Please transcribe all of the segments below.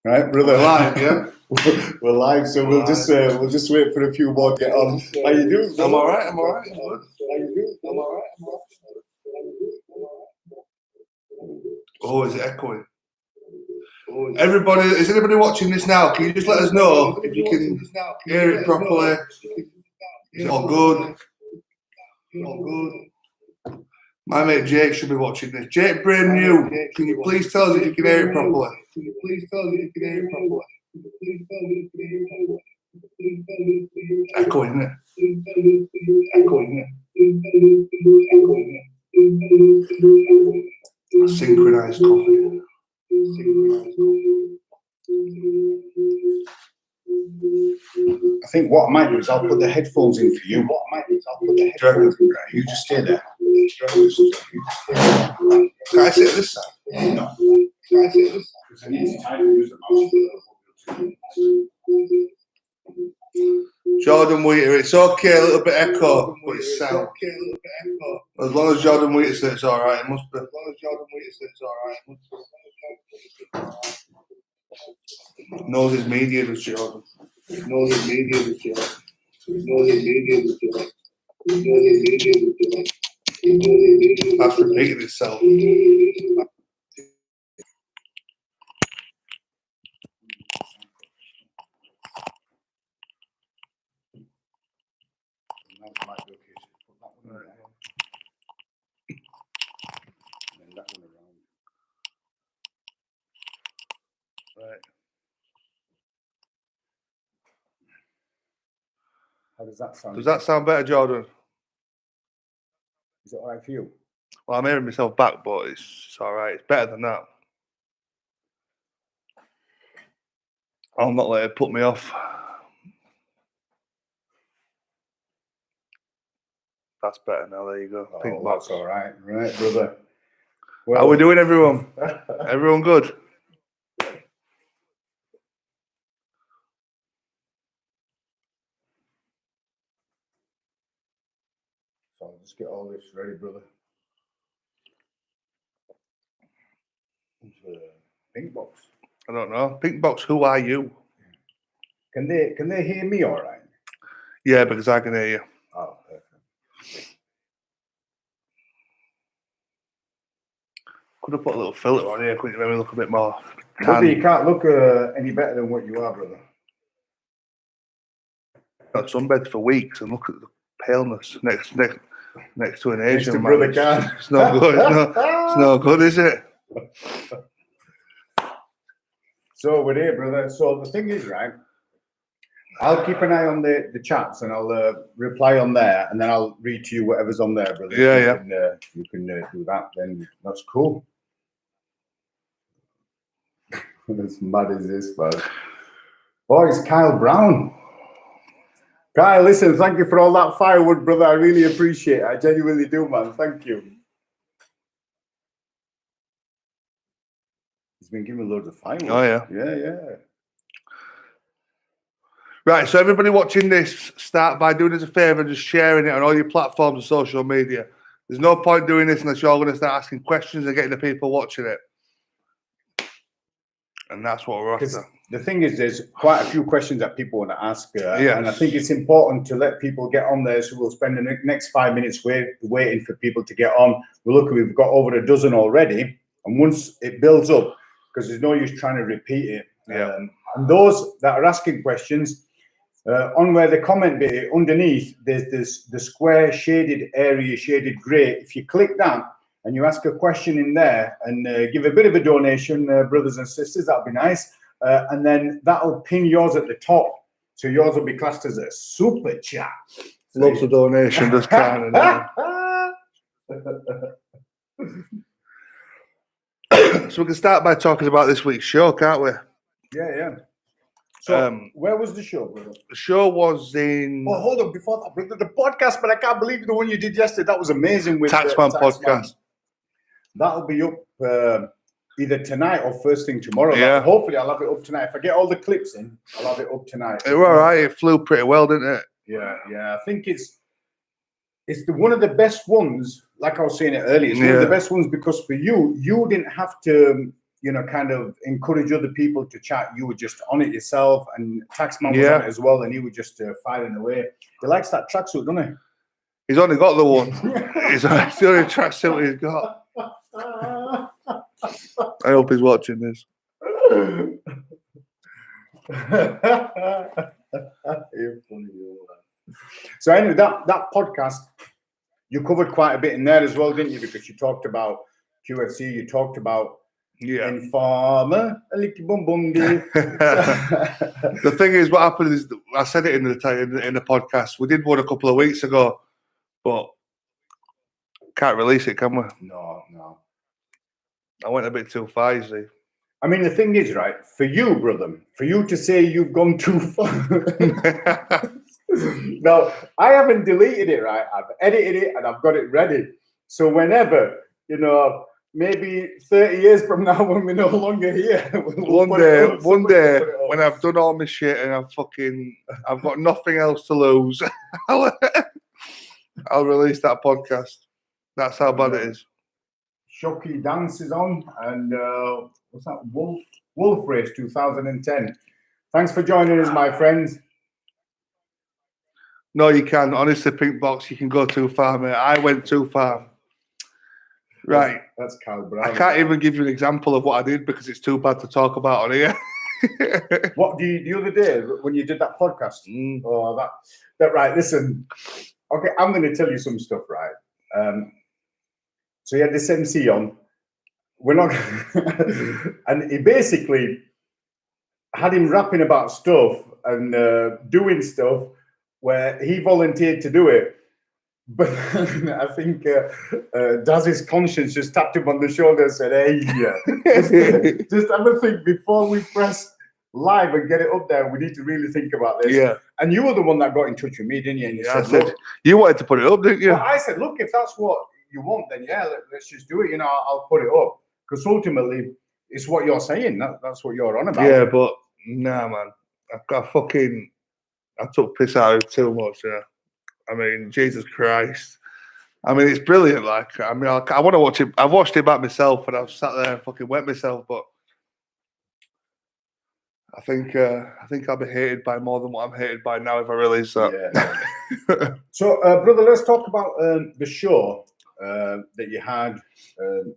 Right, brother. Live, yeah. We're live, so we'll just wait for a few more to get on. How you doing? I'm all right. I'm all right. How you doing? I'm all right. Oh, is it echoing? Everybody, is anybody watching this now? Can you just let us know if you can hear it properly? Is it all good? My mate Jake should be watching this. Jake, brand new. Can you please tell us if you can hear it properly? Echoing it. Synchronized coffee. I think what I might do is I'll put the headphones in for you. You just stay there. Can I sit this side? No. Because I need to try to use the Jordan Wheater, it's okay, a little bit echo, but it's sound. As long as Jordan Wheater says it's alright, it must be. Knows his media, does Jordan. That's repeating itself. Right. How does that sound? Does that sound better, Jordan? Is it alright for you? Well, I'm hearing myself back, but it's alright. It's better than that. I'll not let it put me off. That's better now. There you go. Pink box. That's alright. Right, brother. Well, how are we doing, everyone? Everyone good? So I'll just get all this ready, brother. Pink box. I don't know. Pink box, who are you? Can they hear me all right? Yeah, because I can hear you. Oh, perfect. Could have put a little filter on here, couldn't you? Make me look a bit more Brother, tan. you can't look any better than what you are, brother. Got sunbed for weeks and look at the paleness next to an Asian man. Brother can. It's not good. It's no good, is it? So we're here, brother. So the thing is, right, I'll keep an eye on the chats and I'll reply on there, and then I'll read to you whatever's on there, brother. Yeah, you can do that, then that's cool. As mad as this, man. Oh, it's Kyle Brown. Kyle, listen, thank you for all that firewood, brother. I really appreciate it. I genuinely do, man. Thank you. He's been giving loads of firewood. Oh, yeah. Yeah. Right, so everybody watching this, start by doing us a favour and just sharing it on all your platforms and social media. There's no point doing this unless you're going to start asking questions and getting the people watching it. And that's what we're after. The thing is, there's quite a few questions that people want to ask. And I think it's important to let people get on there. So we'll spend the next 5 minutes waiting for people to get on. We've got over a dozen already. And once it builds up, because there's no use trying to repeat it. And those that are asking questions, on where the comment bit underneath, there's the square shaded area, shaded grey. If you click that and you ask a question in there and give a bit of a donation, brothers and sisters, that'd be nice. And then that'll pin yours at the top. So yours will be classed as a super chat. Lots of donation, just kind of. So we can start by talking about this week's show, can't we? Yeah. So where was the show, brother? The show was in... Oh, hold on, before that, brother, the podcast, but I can't believe the one you did yesterday. That was amazing with Taxman podcast. That'll be up either tonight or first thing tomorrow. Yeah. Hopefully I'll have it up tonight. If I get all the clips in, I'll have it up tonight. It was all right. It flew pretty well, didn't it? Yeah. I think it's it's one of the best ones. Like I was saying it earlier, it's one of the best ones because for you didn't have to, kind of encourage other people to chat. You were just on it yourself, and Taxman was on it as well, and he was just firing away. He likes that tracksuit, doesn't he? He's only got the one. It's the only tracksuit he's got. I hope he's watching this. You're funny, so anyway, that podcast, you covered quite a bit in there as well, didn't you? Because you talked about QFC, you talked about Informer, a little bum bum. The thing is, what happened is, I said it in the podcast. We did one a couple of weeks ago, but can't release it, can we? No. I went a bit too far, you see. I mean, the thing is, right, for you, brother, for you to say you've gone too far. No, I haven't deleted it, right? I've edited it and I've got it ready. So whenever, maybe 30 years from now when we're no longer here, one day when I've done all my shit and I've got nothing else to lose, I'll release that podcast. That's how bad it is. Shocky Dance is on, and what's that? Wolf Race 2010. Thanks for joining us, my friends. No, you can. Honestly, Pink Box, you can go too far, mate. I went too far. Right. That's Carl Brown. I can't even give you an example of what I did because it's too bad to talk about on here. What the other day when you did that podcast? Oh, that right. Listen, okay, I'm going to tell you some stuff, right? So you had this MC on. We're not, and he basically had him rapping about stuff and doing stuff where he volunteered to do it. But I think Daz's conscience just tapped him on the shoulder and said, "Hey, just have a think before we press live and get it up there. We need to really think about this." Yeah. And you were the one that got in touch with me, didn't you? And you said, you wanted to put it up, didn't you? Well, I said, look, if that's what you want, then let's just do it. I'll put it up because ultimately it's what you're saying. That's what you're on about. Yeah, but nah, man. I took piss out of it too much. Yeah. I mean, Jesus Christ. I mean, it's brilliant. Like, I mean, I want to watch it. I've watched it back myself, and I've sat there and fucking wet myself. But I think I'll be hated by more than what I'm hated by now if I release that. Yeah. So, brother, let's talk about the show that you had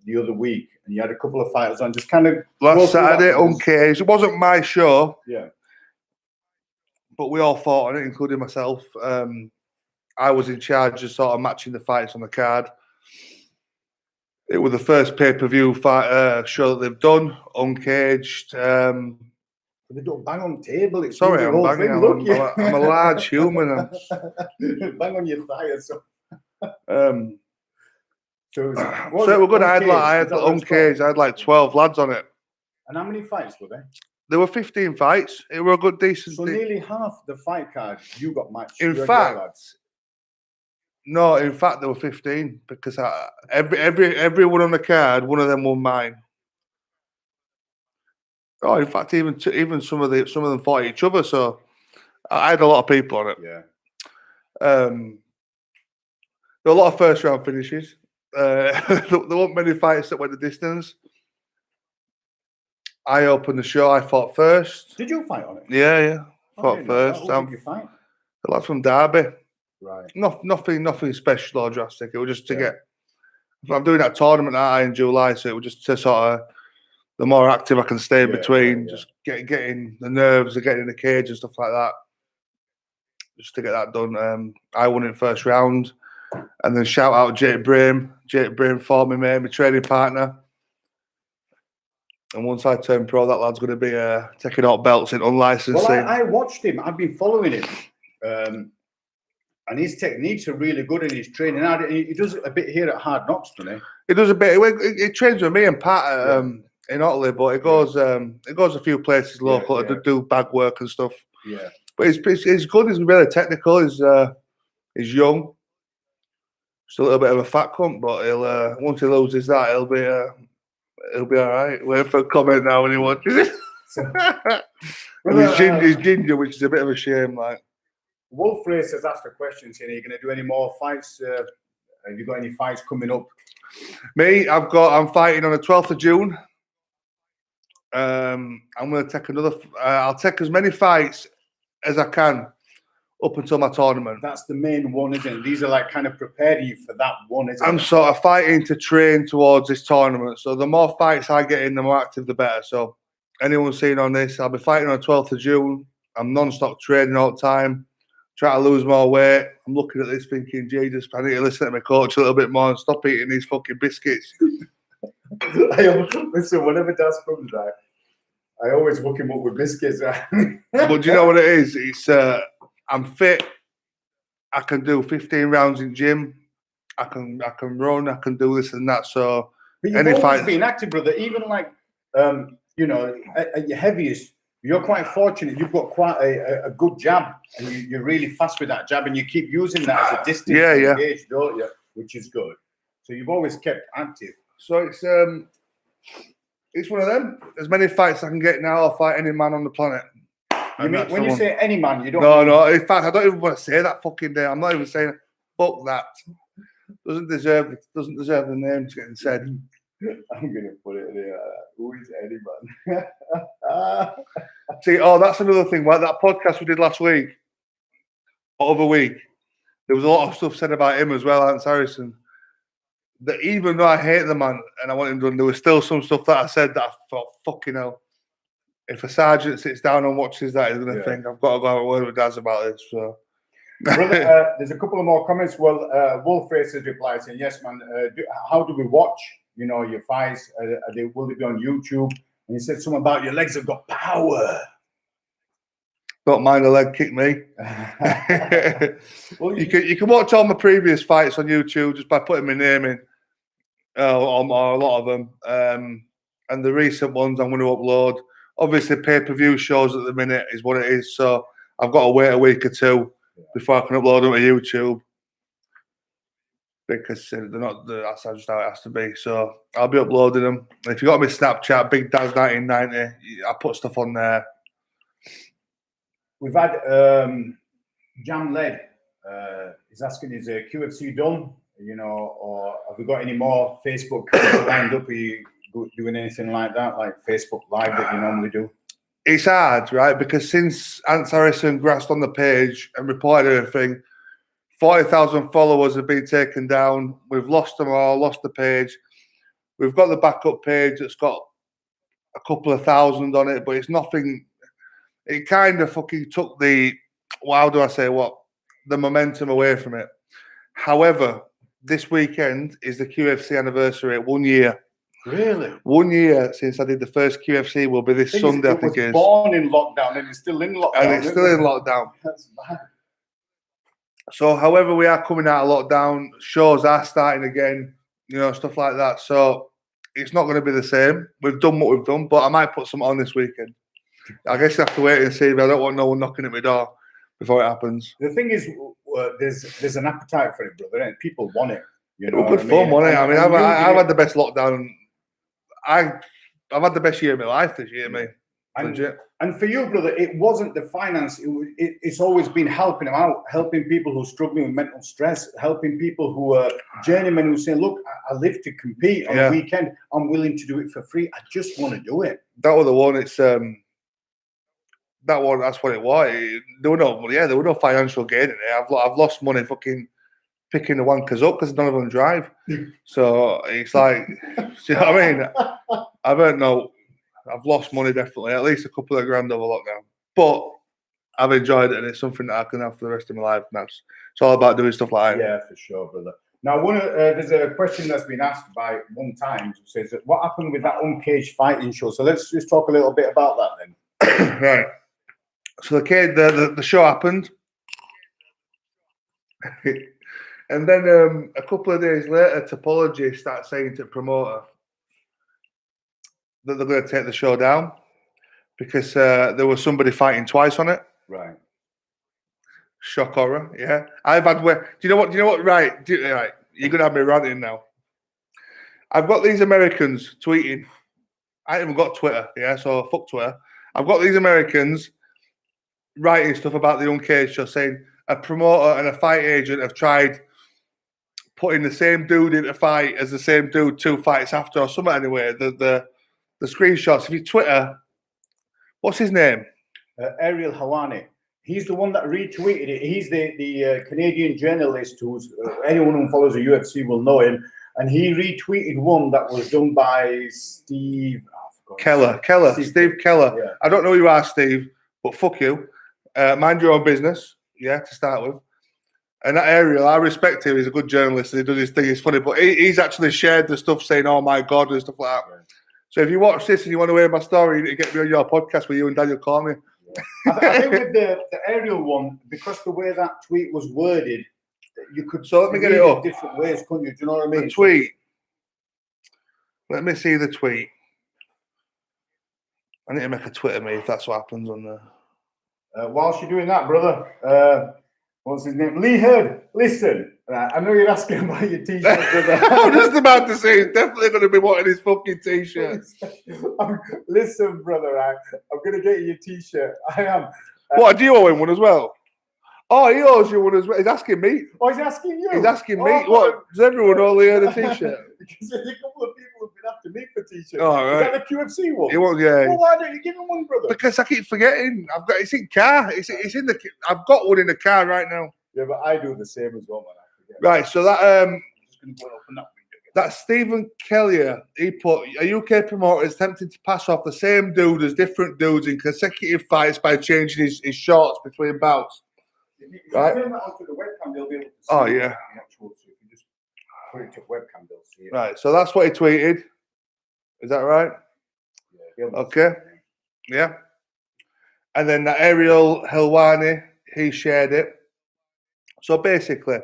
the other week, and you had a couple of fighters on. Just kind of last Saturday, Uncaged. It wasn't my show. Yeah. But we all fought on it, including myself. I was in charge of sort of matching the fights on the card. It was the first pay-per-view fight show that they've done, Uncaged. They don't bang on the table. It's sorry, I'm banging. I'm a large human. Bang on your thigh or something. So it was good. I had Uncaged. I had like 12 lads on it. And how many fights were there? There were 15 fights. It were a good, decent. So nearly half the fight card you got matched. In fact, there were 15 because everyone on the card, one of them won mine. Oh, in fact, even some of them fought each other. So I had a lot of people on it. Yeah. There were a lot of first round finishes. There weren't many fights that went the distance. I opened the show. I fought first. Did you fight on it? Yeah. Fought first. Who did you fight? The lad from Derby. Right. Nothing special or drastic. It was just to get. I'm doing that tournament in July, so it was just to sort of. The more active I can stay in between, just getting the nerves of getting in the cage and stuff like that. Just to get that done. I won in first round, and then shout out Jake Brame. Jake Brame fought me, mate, my training partner. And once I turn pro, that lad's going to be taking out belts in unlicensed. Well, I watched him. I've been following him. And his techniques are really good in his training. He does a bit here at Hard Knocks, doesn't he? He does a bit. He trains with me and Pat in Otley, but it goes a few places local to do bag work and stuff. Yeah. But he's good. He's really technical. He's young. Just a little bit of a fat cunt, but he'll once he loses that, he'll be all right. Wait for a comment now when he watches it. He's ginger, which is a bit of a shame. Like, Wolf Race has asked a question saying, are you going to do any more fights? Have you got any fights coming up? Me, I'm fighting on the 12th of June. I'm going to take another. I'll take as many fights as I can up until my tournament. That's the main one, isn't it? These are like kind of preparing you for that one, isn't it? I'm sort of fighting to train towards this tournament. So the more fights I get in, the more active, the better. So anyone seeing on this, I'll be fighting on the 12th of June. I'm non-stop training all the time. Trying to lose more weight. I'm looking at this thinking, Jesus, I need to listen to my coach a little bit more and stop eating these fucking biscuits. Listen, whenever Daz comes back, I always hook him up with biscuits. But do you know what it is? It's I'm fit. I can do 15 rounds in gym. I can run. I can do this and that. So but you've always been active, brother. Even like you know, at your heaviest, you're quite fortunate. You've got quite a good jab, and you're really fast with that jab, and you keep using that as a distance engage, don't you? Which is good. So you've always kept active. So it's one of them. As many fights I can get now, I'll fight any man on the planet. You mean when you say any man, you don't? No. In fact, I don't even want to say that fucking name. I'm not even saying fuck that. Doesn't deserve the name getting said. I'm gonna put it there. Who is any man? See, that's another thing. Like that podcast we did last week, or other week, there was a lot of stuff said about him as well, Ant Harrison. That even though I hate the man and I want him done, there was still some stuff that I said that I thought, fucking hell. If a sergeant sits down and watches that, he's going to think, I've got to go have a word with Daz about this. So. Brother, there's a couple of more comments. Well, Wolf Race has replied saying, yes, man, how do we watch, you know, your fights? Will they be on YouTube? And he said something about your legs have got power. Don't mind a leg kick me. Well, you can watch all my previous fights on YouTube just by putting my name in, or a lot of them. And the recent ones I'm going to upload. Obviously, pay-per-view shows at the minute is what it is. So I've got to wait a week or two before I can upload them to YouTube. Because they're not, that's just how it has to be. So I'll be uploading them. And if you got my Snapchat, Big Daz 1990, I put stuff on there. We've had Jam Led. He's asking, is QFC done? You know, or have we got any more Facebook lined up? Are you doing anything like that, like Facebook Live that you normally do? It's hard, right? Because since Ant Harrison grasped on the page and reported everything, 40,000 followers have been taken down. We've lost them all, lost the page. We've got the backup page that's got a couple of thousand on it, but it's nothing. It kind of fucking took the, the momentum away from it. However, this weekend is the QFC anniversary, 1 year. Really? 1 year since I did the first QFC will be this Sunday, I think it is. Born in lockdown and it's still in lockdown. And it's still in lockdown. That's bad. So, however, we are coming out of lockdown, shows are starting again, you know, stuff like that. So, it's not going to be the same. We've done what we've done, but I might put something on this weekend. I guess you have to wait and see, but I don't want no one knocking at my door before it happens. The thing is, there's an appetite for it, brother, and people want it. You know, good fun, wasn't it? I mean, I've had the best lockdown. I've had the best year of my life this year, mate. And for you, brother, it wasn't the finance. It's always been helping them out, helping people who are struggling with mental stress, helping people who are journeymen who say, look, I live to compete on a weekend. I'm willing to do it for free. I just want to do it. That was the one. It's that one. That's what it was. There were no financial gain in it. I've lost money fucking picking the wankers up because none of them drive. So it's like, you know what I mean? I've lost money definitely, at least a couple of grand over lockdown. But I've enjoyed it, and it's something that I can have for the rest of my life. And it's all about doing stuff like that. Yeah, for sure, brother. Now, there's a question that's been asked by one time. It says, what happened with that uncaged fighting show? So let's just talk a little bit about that then. Right. So the show happened. And then a couple of days later, Topology started saying to the promoter that they're going to take the show down because there was somebody fighting twice on it. Right. Shock horror, yeah. I've had do you know what? Right. You're going to have me ranting now. I've got these Americans tweeting. I haven't even got Twitter, yeah, so fuck Twitter. I've got these Americans writing stuff about the Uncaged show saying, a promoter and a fight agent have tried putting the same dude in a fight as the same dude 2 fights after or something anyway. The screenshots, if you Twitter, what's his name? Ariel Helwani. He's the one that retweeted it. He's the Canadian journalist who's, anyone who follows the UFC will know him. And he retweeted one that was done by Steve Keller. Steve Keller. Yeah. I don't know who you are, Steve, but fuck you. Mind your own business, yeah, to start with. And that Ariel, I respect him. He's a good journalist and he does his thing. It's funny, but he's actually shared the stuff saying, oh my God, and stuff like that. Yeah. So if you watch this and you want to hear my story, you need to get me on your podcast where you and Daniel call me. Yeah. I think with the Ariel one, because the way that tweet was worded, you could let me get it up different ways, couldn't you? Do you know what I mean? The tweet. Let me see the tweet. I need to make a Twitter me if that's what happens on there. Whilst you're doing that, brother, what's his name? Lee Hurd. Listen, I know you're asking about your t-shirt, brother. I'm just about to say he's definitely going to be wanting his fucking t-shirt. Listen, brother, I'm going to get you your t-shirt. I am. What, do you owe him one as well? Oh, he owes you one as well. He's asking me. Oh, he's asking you? He's asking me. What? Does everyone only earn a t-shirt? Because there's a couple of people who've been after me for t-shirts. Oh, right. Is that the QFC one? He won't, yeah. Well, why don't you give him one, brother? Because I keep forgetting. It's in car. It's in the. I've got one in the car right now. Yeah, but I do the same as well, man. I forget. Right, so that I'm just going to go and open that. That's Stephen Kelly. He put a UK promoter is attempting to pass off the same dude as different dudes in consecutive fights by changing his shorts between bouts. If you turn that onto the webcam, they'll be able to see. Oh, yeah. The actual, so if you just put it to webcam, they'll see it. Right, so that's what he tweeted. Is that right? Yeah. Okay. Yeah. And then that Ariel Helwani, he shared it. So basically,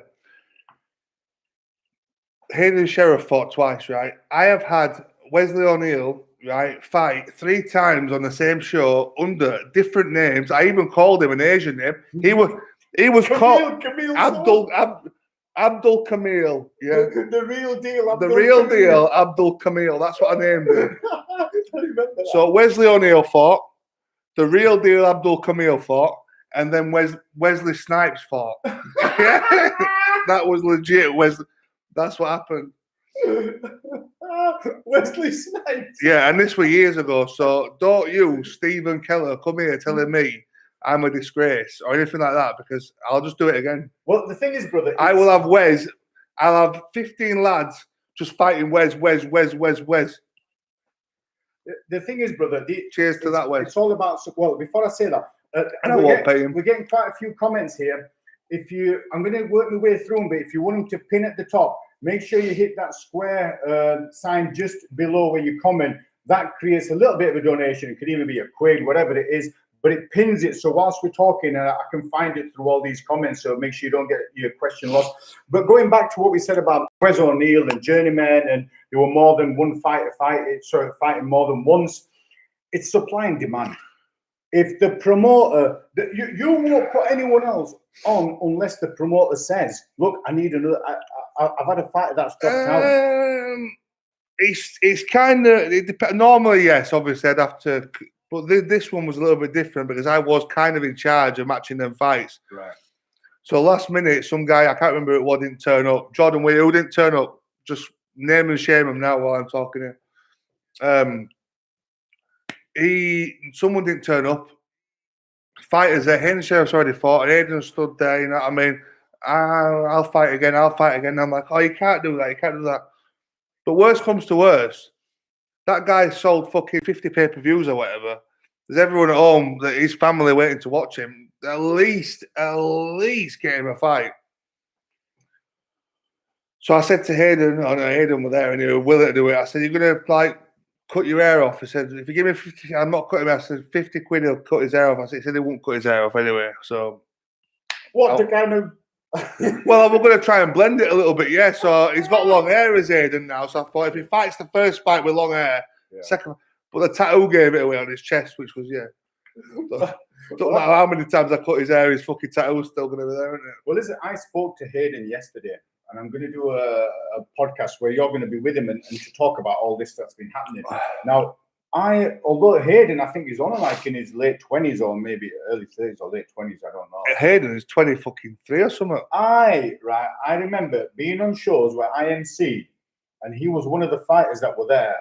Hayden Sheriff fought twice, right? I have had Wesley O'Neill, right, fight 3 times on the same show under different names. I even called him an Asian name. He was called Abdul Kamil. Yeah. The real deal. The real deal, Abdul Kamil. That's what I named him. So Wesley O'Neill fought. The real deal, Abdul Kamil fought. And then Wesley Snipes fought. That was legit. That's what happened. Wesley Snipes. Yeah, and this was years ago. So don't you, Stephen Keller, come here telling me I'm a disgrace or anything like that, because I'll just do it again. Well, the thing is, brother, I will have Wes. I'll have 15 lads just fighting Wes. The thing is, brother. Cheers to that, Wes. It's all about. Well, before I say that, we're getting quite a few comments here. I'm going to work my way through them, but if you want them to pin at the top, make sure you hit that square sign just below where you comment. That creates a little bit of a donation. It could even be a quid, whatever it is, but it pins it. So whilst we're talking, I can find it through all these comments. So make sure you don't get your question lost. But going back to what we said about Wes O'Neill and journeymen, and there were more than one fighter fighting more than once. It's supply and demand. If the promoter, you won't put anyone else on unless the promoter says, "Look, I need another. I've had a fighter that's dropped out." It's kind of normally, yes. Obviously, I'd have to, but this one was a little bit different because I was kind of in charge of matching them fights. Right. So last minute, some guy I can't remember who didn't turn up. Jordan Wheel didn't turn up. Just name and shame him now while I'm talking here. Someone didn't turn up. Fighters there, Hayden Sheriff's already fought, and Hayden stood there, you know what I mean? I'll fight again. I'm like, oh, you can't do that. But worst comes to worst, that guy sold fucking 50 pay-per-views or whatever. There's everyone at home, that his family waiting to watch him. At least get him a fight. So I said to Hayden, Hayden was there and he was willing to do it. I said, you're going to cut your hair off? He said, if you give me 50, I'm not cutting him. I said, 50 quid, he'll cut his hair off. He said he won't cut his hair off anyway. So what the kind of well, we're going to try and blend it a little bit, yeah. So he's got long hair as Hayden now. So I thought if he fights the first fight with long hair, second, but the tattoo gave it away on his chest, which was don't matter how many times I cut his hair, his fucking tattoo's still going to be there, isn't it? Well, listen, I spoke to Hayden yesterday, and I'm going to do a podcast where you're going to be with him and to talk about all this that's been happening. Now, although Hayden, I think he's on like in his late 20s or maybe early 30s or late 20s, I don't know. Hayden is 23 or something. I remember being on shows where I emceed, and he was one of the fighters that were there,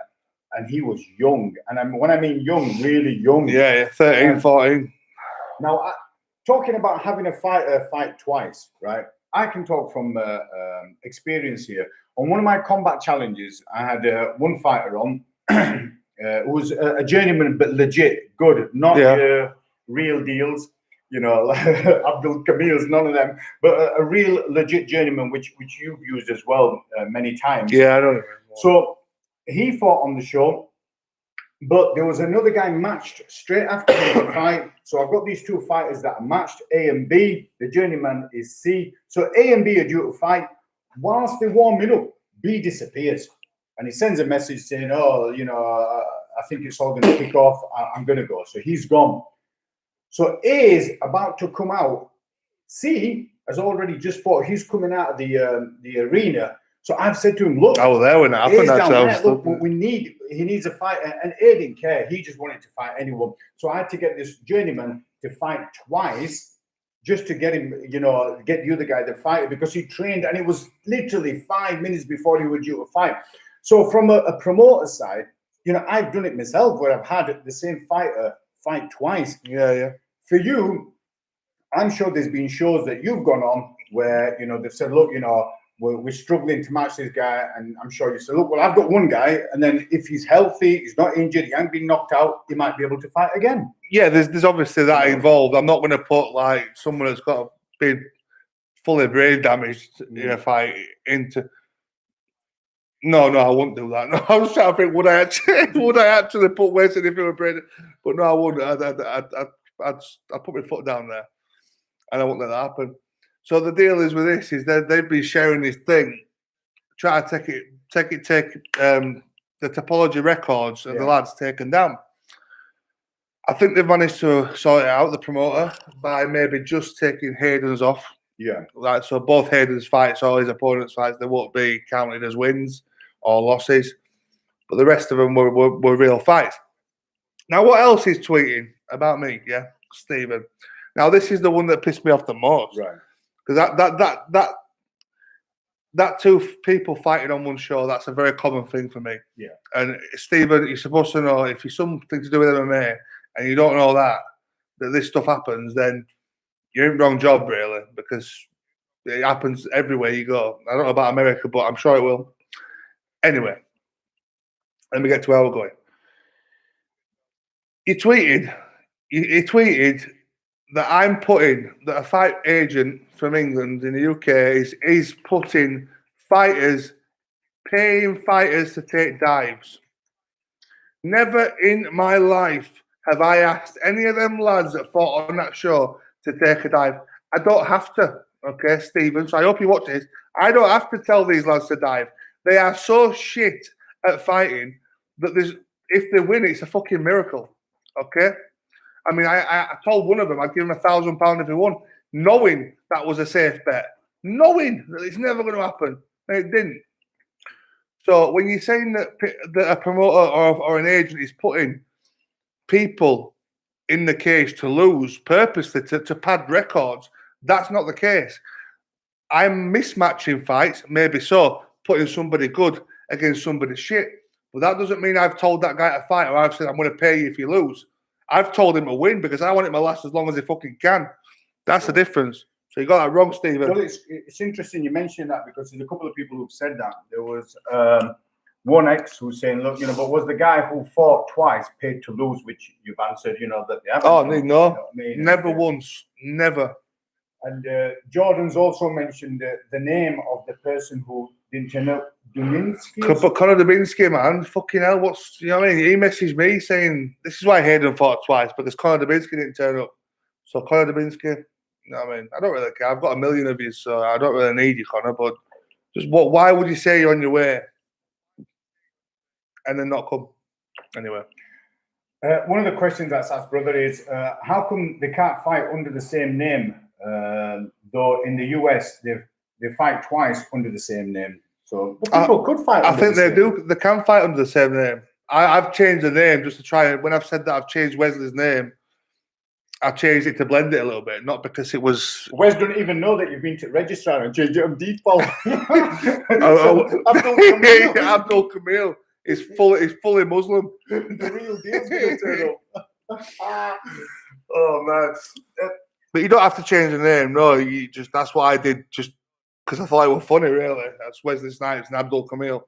and he was young. And when I mean young, really young. Yeah, 13, 14. Now, talking about having a fighter fight twice, right? I can talk from experience here. On one of my combat challenges, I had one fighter on who was a journeyman, but legit, good, not real deals, you know, Abdul Kamil's, none of them, but a real legit journeyman, which you've used as well many times. Yeah, I don't remember. So he fought on the show. But there was another guy matched straight after the fight. So I've got these two fighters that are matched, A and B. The journeyman is C. So A and B are due to fight. Whilst they're warming up, B disappears. And he sends a message saying, oh, you know, I think it's all going to kick off. I'm going to go. So he's gone. So A is about to come out. C has already just fought. He's coming out of the arena. So I've said to him, look, I was there when it happened. Look, he needs a fight. And A didn't care. He just wanted to fight anyone. So I had to get this journeyman to fight twice just to get him, you know, get the other guy to fight, because he trained, and it was literally 5 minutes before he was due to fight. So from a promoter side, you know, I've done it myself where I've had the same fighter fight twice. Yeah. For you, I'm sure there's been shows that you've gone on where, you know, they've said, look, you know, we're struggling to match this guy, and I'm sure you say, look, well, I've got one guy, and then if he's healthy, he's not injured, he hasn't been knocked out, he might be able to fight again. Yeah, there's obviously that involved. I'm not going to put like someone that's got been fully brain damaged in a fight into. No, I wouldn't do that. No, I was trying to think, would I actually put weight in if it were brain? But no, I wouldn't. I'd put my foot down there, and I wouldn't let that happen. So the deal is with this is that they've been sharing this thing, try to take the Tapology records of the lads taken down. I think they've managed to sort it out, the promoter, by maybe just taking Hayden's off. Yeah. Like, so both Hayden's fights or his opponent's fights, they won't be counted as wins or losses, but the rest of them were real fights. Now, what else is tweeting about me? Yeah, Stephen. Now, this is the one that pissed me off the most. Right. Because that two people fighting on one show, that's a very common thing for me. Yeah. And Stephen, you're supposed to know, if it's something to do with MMA and you don't know that this stuff happens, then you're in the wrong job, really, because it happens everywhere you go. I don't know about America, but I'm sure it will. Anyway, let me get to where we're going. He tweeted that I'm putting, that a fight agent from England in the UK is putting fighters, paying fighters to take dives. Never in my life have I asked any of them lads that fought on that show to take a dive. I don't have to, okay, Stephen? So I hope you watch this. I don't have to tell these lads to dive. They are so shit at fighting that if they win, it's a fucking miracle, okay? I mean, I told one of them I'd give him £1,000 if he won, knowing that was a safe bet, knowing that it's never going to happen, and it didn't. So when you're saying that a promoter or an agent is putting people in the cage to lose purposely to pad records, that's not the case. I'm mismatching fights, maybe so, putting somebody good against somebody shit. But that doesn't mean I've told that guy to fight, or I've said I'm going to pay you if you lose. I've told him to win because I want him to last as long as he fucking can. That's the difference. So you got that wrong, Stephen. Well, it's interesting you mentioned that, because there's a couple of people who've said that. There was one ex who's saying, look, you know, but was the guy who fought twice paid to lose, which you've answered, you know, that they haven't. Oh, no, you know what I mean? Never once, never. And Jordan's also mentioned the name of the person who didn't turn up, Dubinsky. But Conor Dubinsky, man, fucking hell, you know what I mean? He messaged me saying, this is why Hayden fought twice, because Conor Dubinsky didn't turn up. So Conor Dubinsky, you know what I mean? I don't really care. I've got a million of you, so I don't really need you, Conor, but just why would you say you're on your way and then not come? Anyway. One of the questions that's asked, brother, is how come they can't fight under the same name? Though in the US, they fight twice under the same name. So people could fight. I think they do. They can fight under the same name. I've changed the name just to try. When I've said that I've changed Wesley's name, I changed it to blend it a little bit, not because it was. Wes don't even know that you've been to register and changed it on default. Abdul Kamil is fully Muslim. The real deal's gonna turn up. Oh man! But you don't have to change the name. No, you just that's what I did. Just because I thought it was funny. Really, that's Wesley Snipes and Abdul Kamil.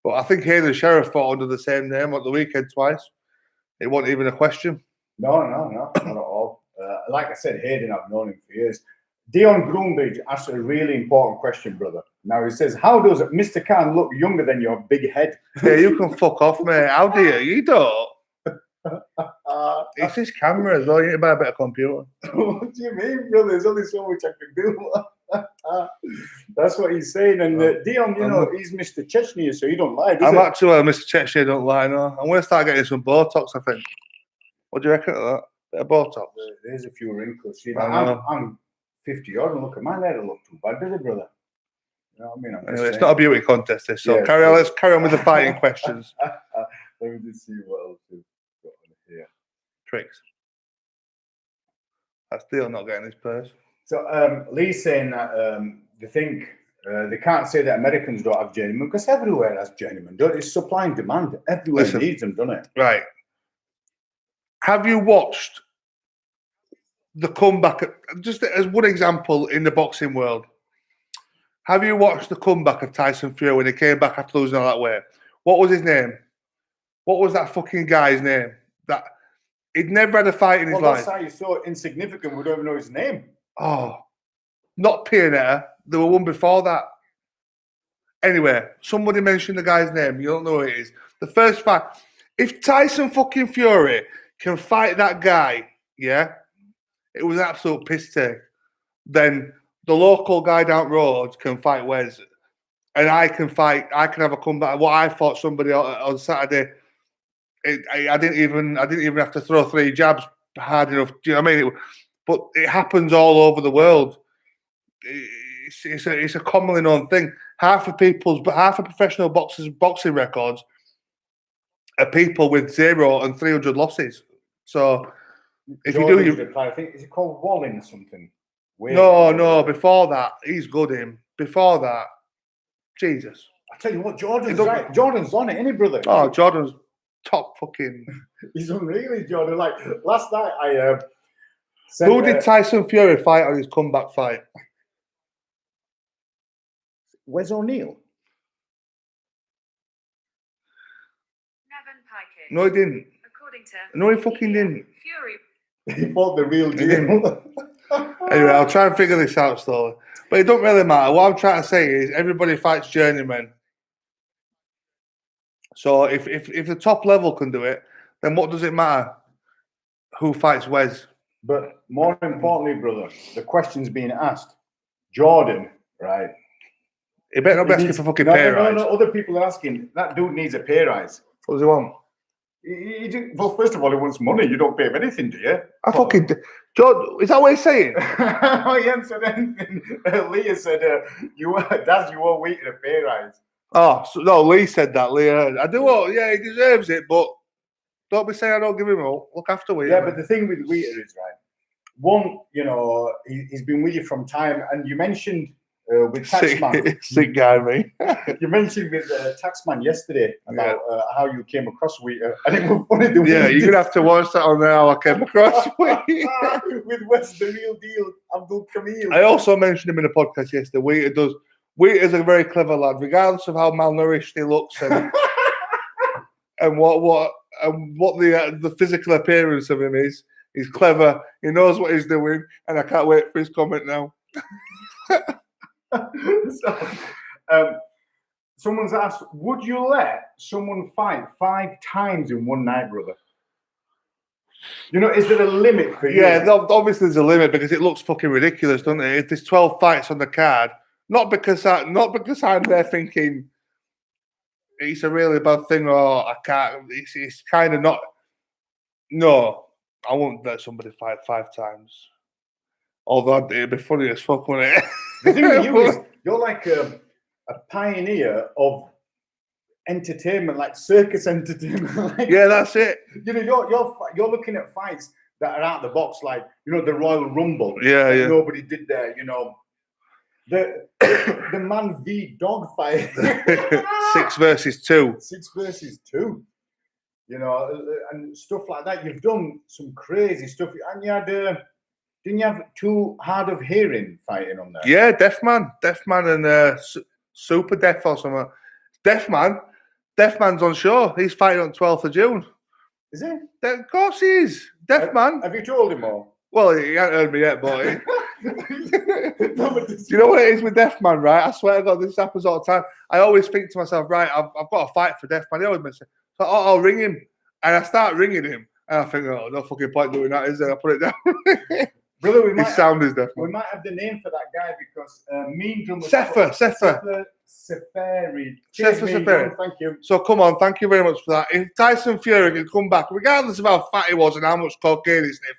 But I think Hayden Sheriff fought under the same name at the weekend twice. It wasn't even a question. No, not at all. Like I said, Hayden, I've known him for years. Dion Groombridge asked a really important question, brother. Now he says, how does Mr. Khan look younger than your big head? Yeah, you can fuck off, mate. How do you? You don't. It's his camera as well. You need to buy a better computer. What do you mean, brother? There's only so much I can do. That's what he's saying. And Dion, you know, he's Mr. Chechnya, so he don't lie, does I'm he? actually Mr. Chechnya, don't lie, no. I'm going to start getting some Botox, I think. What do you reckon of that? Bit of Botox? There's a few wrinkles. See, I'm 50 odd and look at mine. They don't look too bad, does it, brother? You know what I mean? Anyway, it's not a beauty contest, this. So let's carry on with the fighting questions. Let me just see what else we've got on here. Tricks. That's still not getting his purse. So Lee's saying that they think they can't say that Americans don't have journeymen because everywhere has journeymen. It's supply and demand. Everywhere needs them, doesn't it? Right. Have you watched the comeback? Just as one example in the boxing world, have you watched the comeback of Tyson Fury when he came back after losing all that weight? What was his name? What was that fucking guy's name? That he'd never had a fight in his life. That's how you're so insignificant. We don't even know his name. Oh, not Pianetta. There were one before that. Anyway, somebody mentioned the guy's name. You don't know who it is. The first fight. If Tyson fucking Fury can fight that guy, yeah, it was an absolute piss take. Then the local guy down the road can fight Wes, and I can have a comeback. What I fought somebody on Saturday, I didn't even have to throw 3 jabs hard enough. Do you know what I mean? But it happens all over the world. It's a commonly known thing. Half of professional boxers' boxing records are people with 0 and 300 losses. So if Jordan's you do, I think is it called Walling or something? No. Before that, he's good. Before that, Jesus. I tell you what, Jordan's right. Jordan's on it, isn't he, brother? Oh, Jordan's top fucking. He's unreal, Jordan. Like last night, Who did Tyson Fury fight on his comeback fight? Wes O'Neill. No, he didn't. No, he fucking didn't. Fury. He fought the real deal. Anyway, I'll try and figure this out slowly. But it don't really matter. What I'm trying to say is everybody fights journeymen. So if the top level can do it, then what does it matter who fights Wes? But more importantly, brother, the question's being asked. Jordan, right? He better not be asking for fucking pay rise. No, other people are asking. That dude needs a pay rise. What does he want? Well, first of all, he wants money. You don't pay him anything, do you? I fucking... John, is that what he's saying? Oh, he answered anything. Leah said, you owe Wheaton a pay rise. Oh, so, no, Lee said that. Leah, I do. Yeah, he deserves it, but don't be saying I don't give him a look after Wheaton. Yeah, but the thing with Wheaton is, right, one, you know, he's been with you from time, and you mentioned with Taxman. Sick guy, me. You mentioned with Taxman yesterday about how you came across Wheaton, and it was funny. You're going to have to watch that on how I came across Wheaton. With Wes, the real deal, Abdul Kamil. I also mentioned him in the podcast yesterday. Wheaton's a very clever lad, regardless of how malnourished he looks and and what the physical appearance of him is. He's clever. He knows what he's doing, and I can't wait for his comment now. Someone's asked, would you let someone fight 5 times in one night, brother? You know, is there a limit for you? Yeah, obviously there's a limit because it looks fucking ridiculous, doesn't it? If there's 12 fights on the card, not because I'm there thinking it's a really bad thing or I can't. It's kind of not. No, I won't let somebody fight 5 times. Although it'd be funny as fuck, wouldn't it? The thing with you is you're like a pioneer of entertainment, like circus entertainment. Like, yeah, that's it. You know, you're looking at fights that are out of the box, like, you know, the Royal Rumble. Yeah, yeah. Nobody did there, you know. The man v dog fight. 6 versus 2. 6 versus 2. You know, and stuff like that. You've done some crazy stuff. And you had, didn't you have 2 hard of hearing fighting on there? Yeah, Deafman and Super Deaf or something. Deafman's on show. He's fighting on 12th of June. Is he? Of course he is. Deafman. Have you told him all? Well, he hasn't heard me yet, but you know what it is with Deafman, right? I swear to God, this happens all the time. I always think to myself, right, I've got a fight for Deafman. He always mentions, so I'll ring him, and I start ringing him, and I think, oh, no fucking point doing that, is there? I put it down. Brother, his sound is Deafman. We might have the name for that guy because Mean Drum. Sefer. Seferi. Thank you. So come on, thank you very much for that. If Tyson Fury can come back, regardless of how fat he was and how much cocaine he sniffed,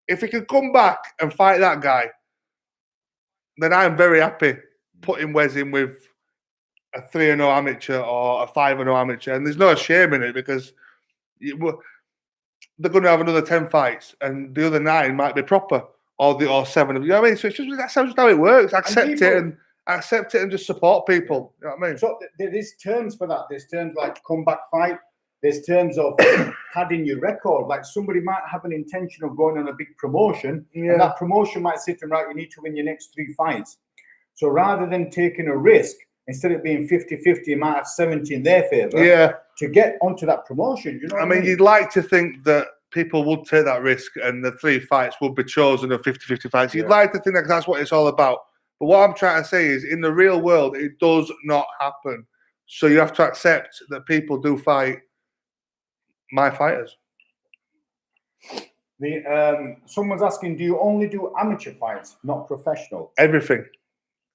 if he can come back and fight that guy, then I'm very happy putting Wes in with a 3-0 amateur or a 5-0 amateur. And there's no shame in it because they're going to have another 10 fights and the other 9 might be proper or 7 of you know what I mean? So it's just that's just how it works. Accept it and just support people. You know what I mean? So there's terms for that. There's terms like comeback fight. There's terms of padding your record. Like somebody might have an intention of going on a big promotion, and that promotion might sit and right, you need to win your next 3 fights. So rather than taking a risk, instead of being 50-50, you might have 70 in their favour. Yeah. To get onto that promotion, you know. I mean, you'd like to think that people would take that risk and the 3 fights would be chosen of 50-50 fights. You'd like to think that that's what it's all about. But what I'm trying to say is, in the real world, it does not happen. So you have to accept that people do fight my fighters. Someone's asking, do you only do amateur fights, not professional? Everything.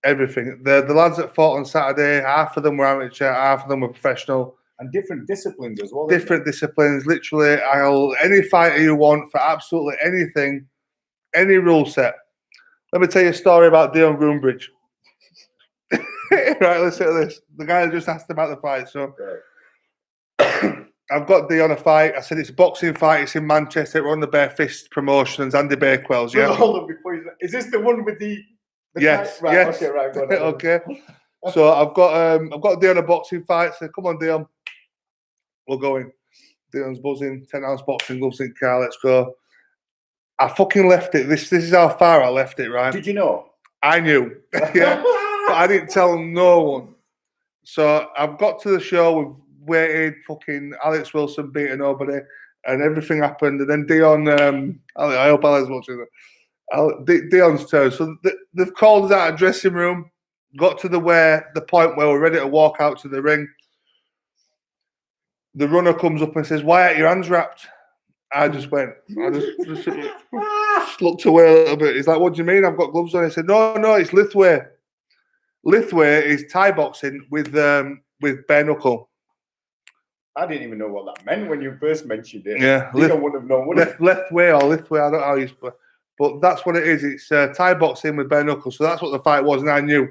The lads that fought on Saturday, half of them were amateur, half of them were professional. And different disciplines as well. Different disciplines. Literally, any fighter you want for absolutely anything, any rule set. Let me tell you a story about Dion Groombridge. Right, listen to this. The guy just asked about the fight. So I've got Dion a fight. I said it's a boxing fight. It's in Manchester. We're on the Bare Fist Promotions. Andy Bakewell's, yeah. Hold on, is this the one with the yes, right, yes. Okay, right, go on. Okay. So I've got Dion a boxing fight. So come on, Dion. We're going. Dion's buzzing. 10-ounce boxing gloves in car. Let's go. I fucking left it. This is how far I left it, right? Did you know? I knew. Yeah. But I didn't tell no one. So I've got to the show. We've waited. Fucking Alex Wilson beating nobody. And everything happened. And then Dion, I hope Alex watching it. Dion's turn. So they've called us out of the dressing room. Got to the point where we're ready to walk out to the ring. The runner comes up and says, "Why aren't your hands wrapped?" I just looked away a little bit. He's like, "What do you mean? I've got gloves on." I said, No, it's Lithway. Lithway is Thai boxing with bare knuckle. I didn't even know what that meant when you first mentioned it. Yeah, Dion wouldn't have known. Lithway or Lithway, I don't know how you spell. But that's what it is. It's Thai boxing with bare knuckle. So that's what the fight was, and I knew.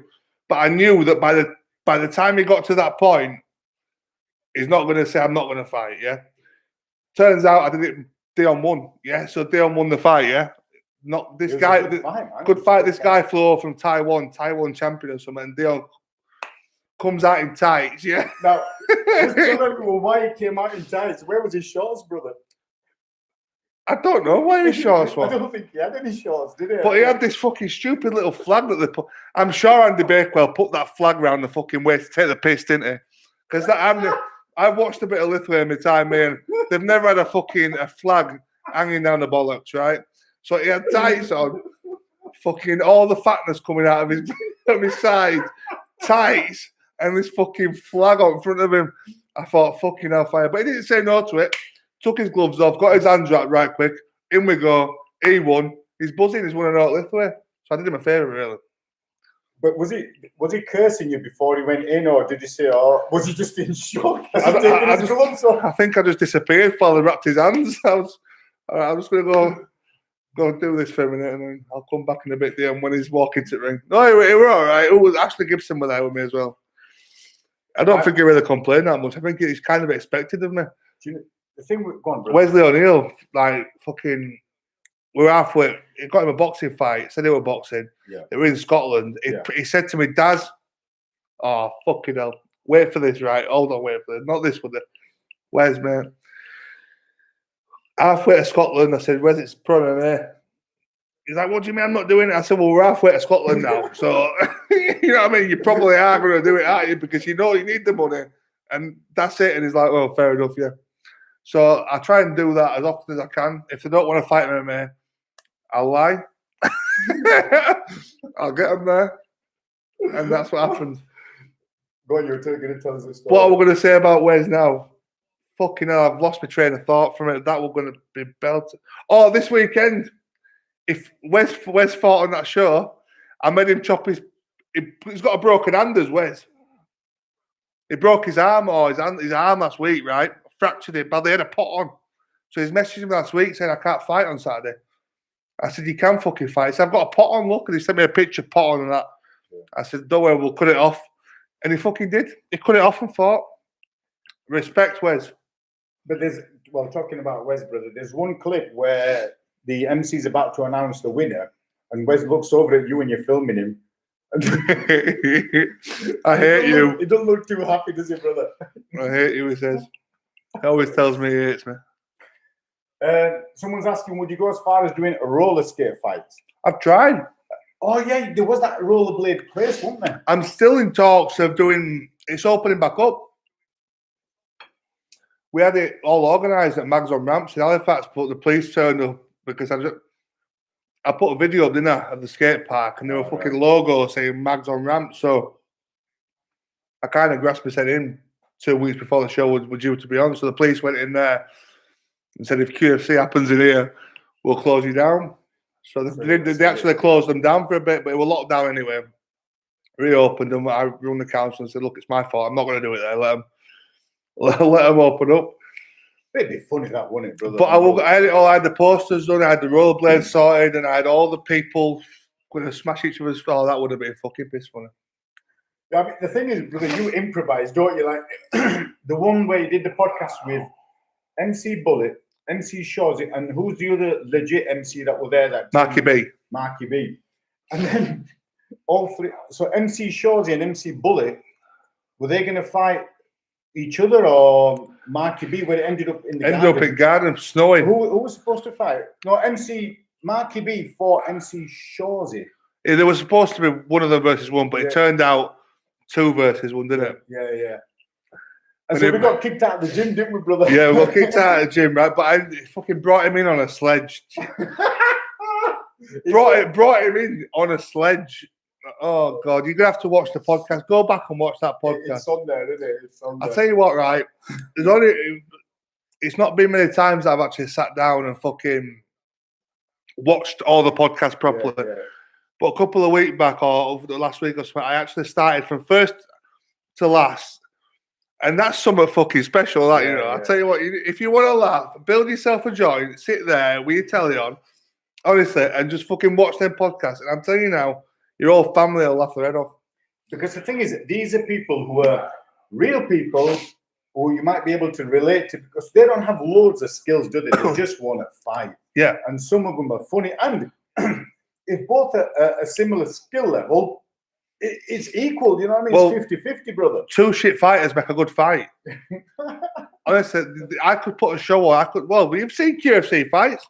But I knew that by the time he got to that point, he's not going to say, "I'm not going to fight." Yeah. Turns out I did it. Dion won. Yeah. So Dion won the fight. Yeah. Not this guy. Good fight. This guy flew from Taiwan champion or something. And Dion comes out in tights. Yeah. Now, just tell everyone why he came out in tights. Where was his shorts, brother? I don't know why his shorts were. I don't think he had any shorts, did he? But he had this fucking stupid little flag that they put. I'm sure Andy Bakewell put that flag around the fucking waist to take the piss, didn't he? Because I've watched a bit of Lithuania in my time, man. They've never had a flag hanging down the bollocks, right? So he had tights on, fucking all the fatness coming out of his side, tights, and this fucking flag on in front of him. I thought, fucking hellfire. But he didn't say no to it. Took his gloves off, got his hands wrapped right quick. In we go. He won. He's buzzing. He's winning out Lithuania. So I did him a favour, really. But was he cursing you before he went in, or did he say, "Oh"? Was he just in shock? I think I just disappeared while he wrapped his hands. I'm just going to go and do this for a minute, and then I'll come back in a bit there. And when he's walking to the ring, no, he were all right. Oh, Ashley Gibson was there with me as well. I don't think he really complained that much. I think it's kind of expected of me. Do you know, the thing with go on, bro. Wesley O'Neill, like fucking, we're halfway. He got him a boxing fight. Said they were boxing. Yeah. They were in Scotland. He said to me, Daz, oh fucking hell, wait for this, right? Hold on, wait for this. Not this one. Where's mate? Halfway to Scotland. I said, where's it pro MMA? He's like, what do you mean I'm not doing it? I said, well, we're halfway to Scotland now. So, you know what I mean? You probably are going to do it, aren't you? Because you know you need the money. And that's it. And he's like, well, fair enough, yeah. So I try and do that as often as I can. If they don't want to fight MMA, I'll lie. I'll get them there. And that's what happens. Go on, you're going to tell us a story. What are we going to say about Wes now? Fucking hell, I've lost my train of thought from it. That was going to be belted. Oh, this weekend, if Wes fought on that show, I made him chop he's got a broken hand as Wes. He broke his arm his arm last week, right? Fractured it, but they had a pot on. So he's messaged me last week saying, I can't fight on Saturday. I said, you can fucking fight. He said, I've got a pot on, look. And he sent me a picture of pot on and that. I said, don't worry, we'll cut it off. And he fucking did. He cut it off and fought. Respect, Wes. But talking about Wes, brother, there's one clip where the MC's about to announce the winner, and Wes looks over at you and you're filming him. I hate you. He doesn't look too happy, does he, brother? I hate you, he says. He always tells me he hates me. Someone's asking, would you go as far as doing a roller skate fight? I've tried. Oh, yeah, there was that rollerblade place, wasn't there? I'm still in talks of doing, it's opening back up. We had it all organised at Mags on Ramps in Halifax, but the police turned up because I put a video up, didn't I, of the skate park, and there were fucking logos saying Mags on Ramps. So I kind of grasped my head in 2 weeks before the show was due to be on. So the police went in there and said, if QFC happens in here, we'll close you down. So they actually closed them down for a bit, but it was locked down anyway. Reopened them. I run the council and said, look, it's my fault. I'm not going to do it there. Let them open up. It'd be funny that, wouldn't it, brother? But I had it all. I had the posters done. I had the rollerblades sorted, and I had all the people going to smash each other's. Oh, that would have been fucking piss funny. Yeah, I mean, the thing is, brother, you improvise, don't you? Like the one where you did the podcast with MC Bullet, MC Shawsy, and who's the other legit MC that were there? That Marky B. Marky B. And then all three. So MC Shawsy and MC Bullet, were they going to fight each other, or Marky B, where it ended up in the garden? Ended up in garden, snowing. Who was supposed to fight? No, MC Marky B fought MC Shawsy. Yeah, there was supposed to be one of them versus one, but it turned out 2 versus 1, didn't it? Yeah. And so we got kicked out of the gym, didn't we, brother? Yeah, we got kicked out of the gym, right? But I fucking brought him in on a sledge. brought him in on a sledge. Oh God, you're gonna have to watch the podcast. Go back and watch that podcast. It's on there, isn't it? It's on there. I'll tell you what, right? It's not been many times I've actually sat down and fucking watched all the podcasts properly. Yeah. But a couple of weeks back, or over the last week or so, I actually started from first to last. And that's something fucking special, that, you know. I tell you what, if you want to laugh, build yourself a joint, sit there with your telly on, honestly, and just fucking watch them podcasts. And I'm telling you now, your whole family will laugh their head off. Because the thing is, these are people who are real people who you might be able to relate to, because they don't have loads of skills, do they? They just want to fight. Yeah. And some of them are funny. And if both are a similar skill level, it's equal, you know what I mean? Well, it's 50-50, brother. 2 shit fighters make a good fight. Honestly, I could put a show on. Well, we've seen QFC fights.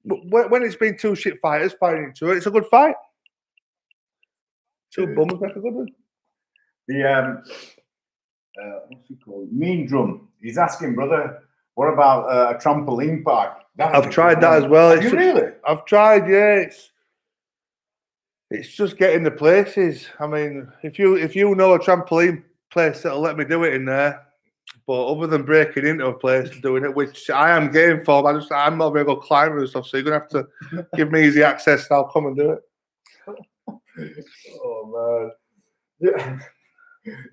When it's been 2 shit fighters fighting each other, it's a good fight. 2 bummers make a good one. What's he called? Mean Drum. He's asking, brother, what about a trampoline park? I've tried that as well. Have you really? I've tried, yeah. It's just getting the places. I mean, if you know a trampoline place that'll let me do it in there, but other than breaking into a place and doing it, which I am game for, I'm not a very good climber and stuff, so you're gonna have to give me easy access and I'll come and do it. Oh man. Yeah.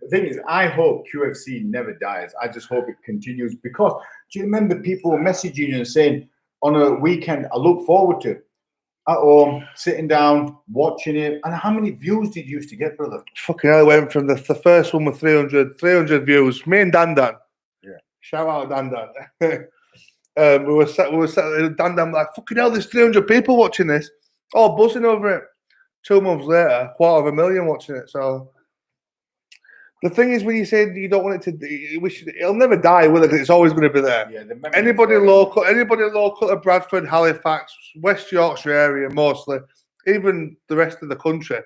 The thing is, I hope QFC never dies. I just hope it continues, because do you remember people were messaging you and saying on a weekend, I look forward to it. at home, sitting down, watching it. And how many views did you used to get, brother? Fucking hell, it went from the first one with 300 views. Me and Dan. Yeah. Shout out Dan. We were sat Dan like, fucking hell, there's 300 people watching this. Oh, buzzing over it. 2 months later, 250,000 watching it. So the thing is, when you say you don't want it to, it'll never die, will it? It's always going to be there. Yeah, anybody local to Bradford, Halifax, West Yorkshire area, mostly, even the rest of the country,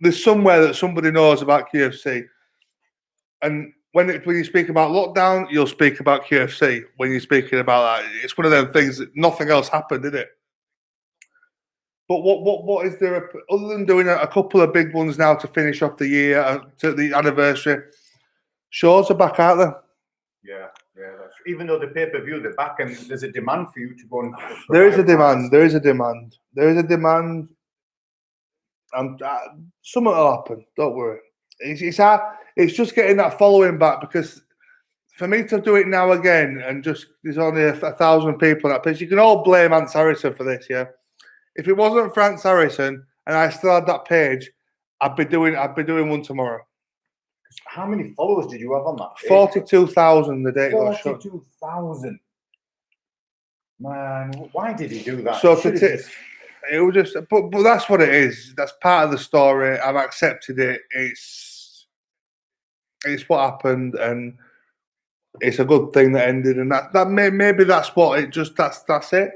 there's somewhere that somebody knows about QFC. And when you speak about lockdown, you'll speak about QFC. When you're speaking about that, it's one of them things that nothing else happened, did it? But what is there other than doing a couple of big ones now to finish off the year, to the anniversary? Shows are back out there. Yeah. That's true. Even though the pay-per-view, they're back, and there's a demand for you to go and. There is a demand. Something will happen. Don't worry. It's hard. It's just getting that following back, because for me to do it now again, and just there's only 1,000 people on that page. You can all blame Ant Harrison for this, yeah. If it wasn't for Ant Harrison and I still had that page, I'd be doing one tomorrow. How many followers did you have on that page? 42,000 the day it got shut. 42,000. Man, why did he do that? So it was just, but that's what it is. That's part of the story. I've accepted it. It's what happened, and it's a good thing that ended. And maybe that's what it just. That's it.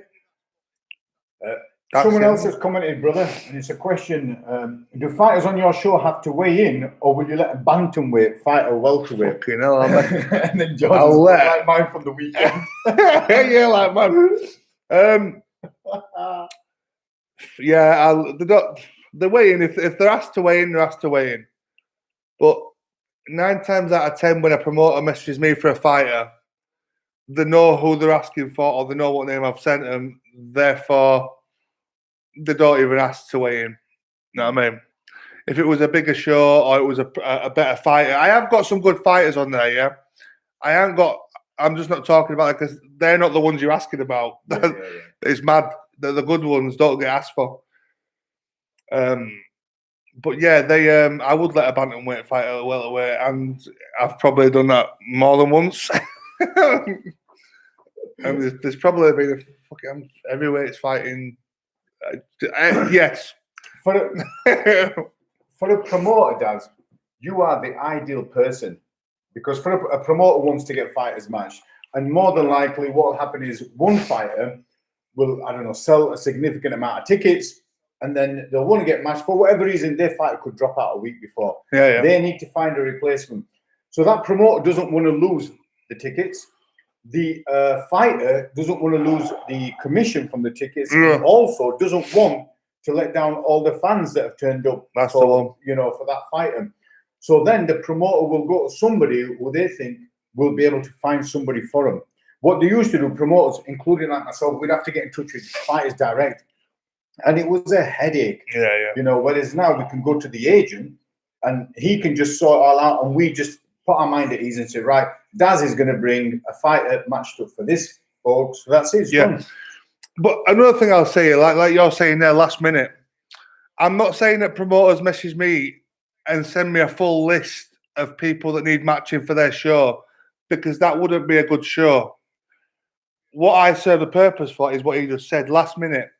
Someone else has commented, brother, and it's a question: do fighters on your show have to weigh in, or will you let a bantamweight fight a welterweight? Fucking hell, and then John's like mine from the weekend. Yeah, like mine. Yeah, the weigh in. If they're asked to weigh in, they're asked to weigh in. But 9 times out of 10, when a promoter messages me for a fighter, they know who they're asking for, or they know what name I've sent them. Therefore, they don't even ask to weigh in. You know what I mean? If it was a bigger show or it was a better fighter, I have got some good fighters on there. Yeah, I'm just not talking about it because they're not the ones you're asking about. Yeah. It's mad. The good ones don't get asked for. But yeah, I would let a bantamweight fight at a welterweight, and I've probably done that more than once. And there's probably been a fucking heavyweights fighting. Yes. For a promoter, Daz, you are the ideal person, because for a promoter wants to get fighters matched, and more than likely what will happen is one fighter will, I don't know, sell a significant amount of tickets, and then they'll want to get matched. For whatever reason, their fighter could drop out a week before. Yeah. They need to find a replacement. So that promoter doesn't want to lose the tickets. The fighter doesn't want to lose the commission from the tickets. And also doesn't want to let down all the fans that have turned up. That's the one. For that fighter. So then the promoter will go to somebody who they think will be able to find somebody for them. What they used to do, promoters, including like myself, we'd have to get in touch with fighters direct. And it was a headache. Yeah. Whereas now we can go to the agent and he can just sort it all out, and we just put our mind at ease and say, right, Daz is going to bring a fighter matched up for this, folks. So that's it. Yeah. But another thing I'll say, like you're saying there last minute, I'm not saying that promoters message me and send me a full list of people that need matching for their show, because that wouldn't be a good show. What I serve a purpose for is what he just said, last minute.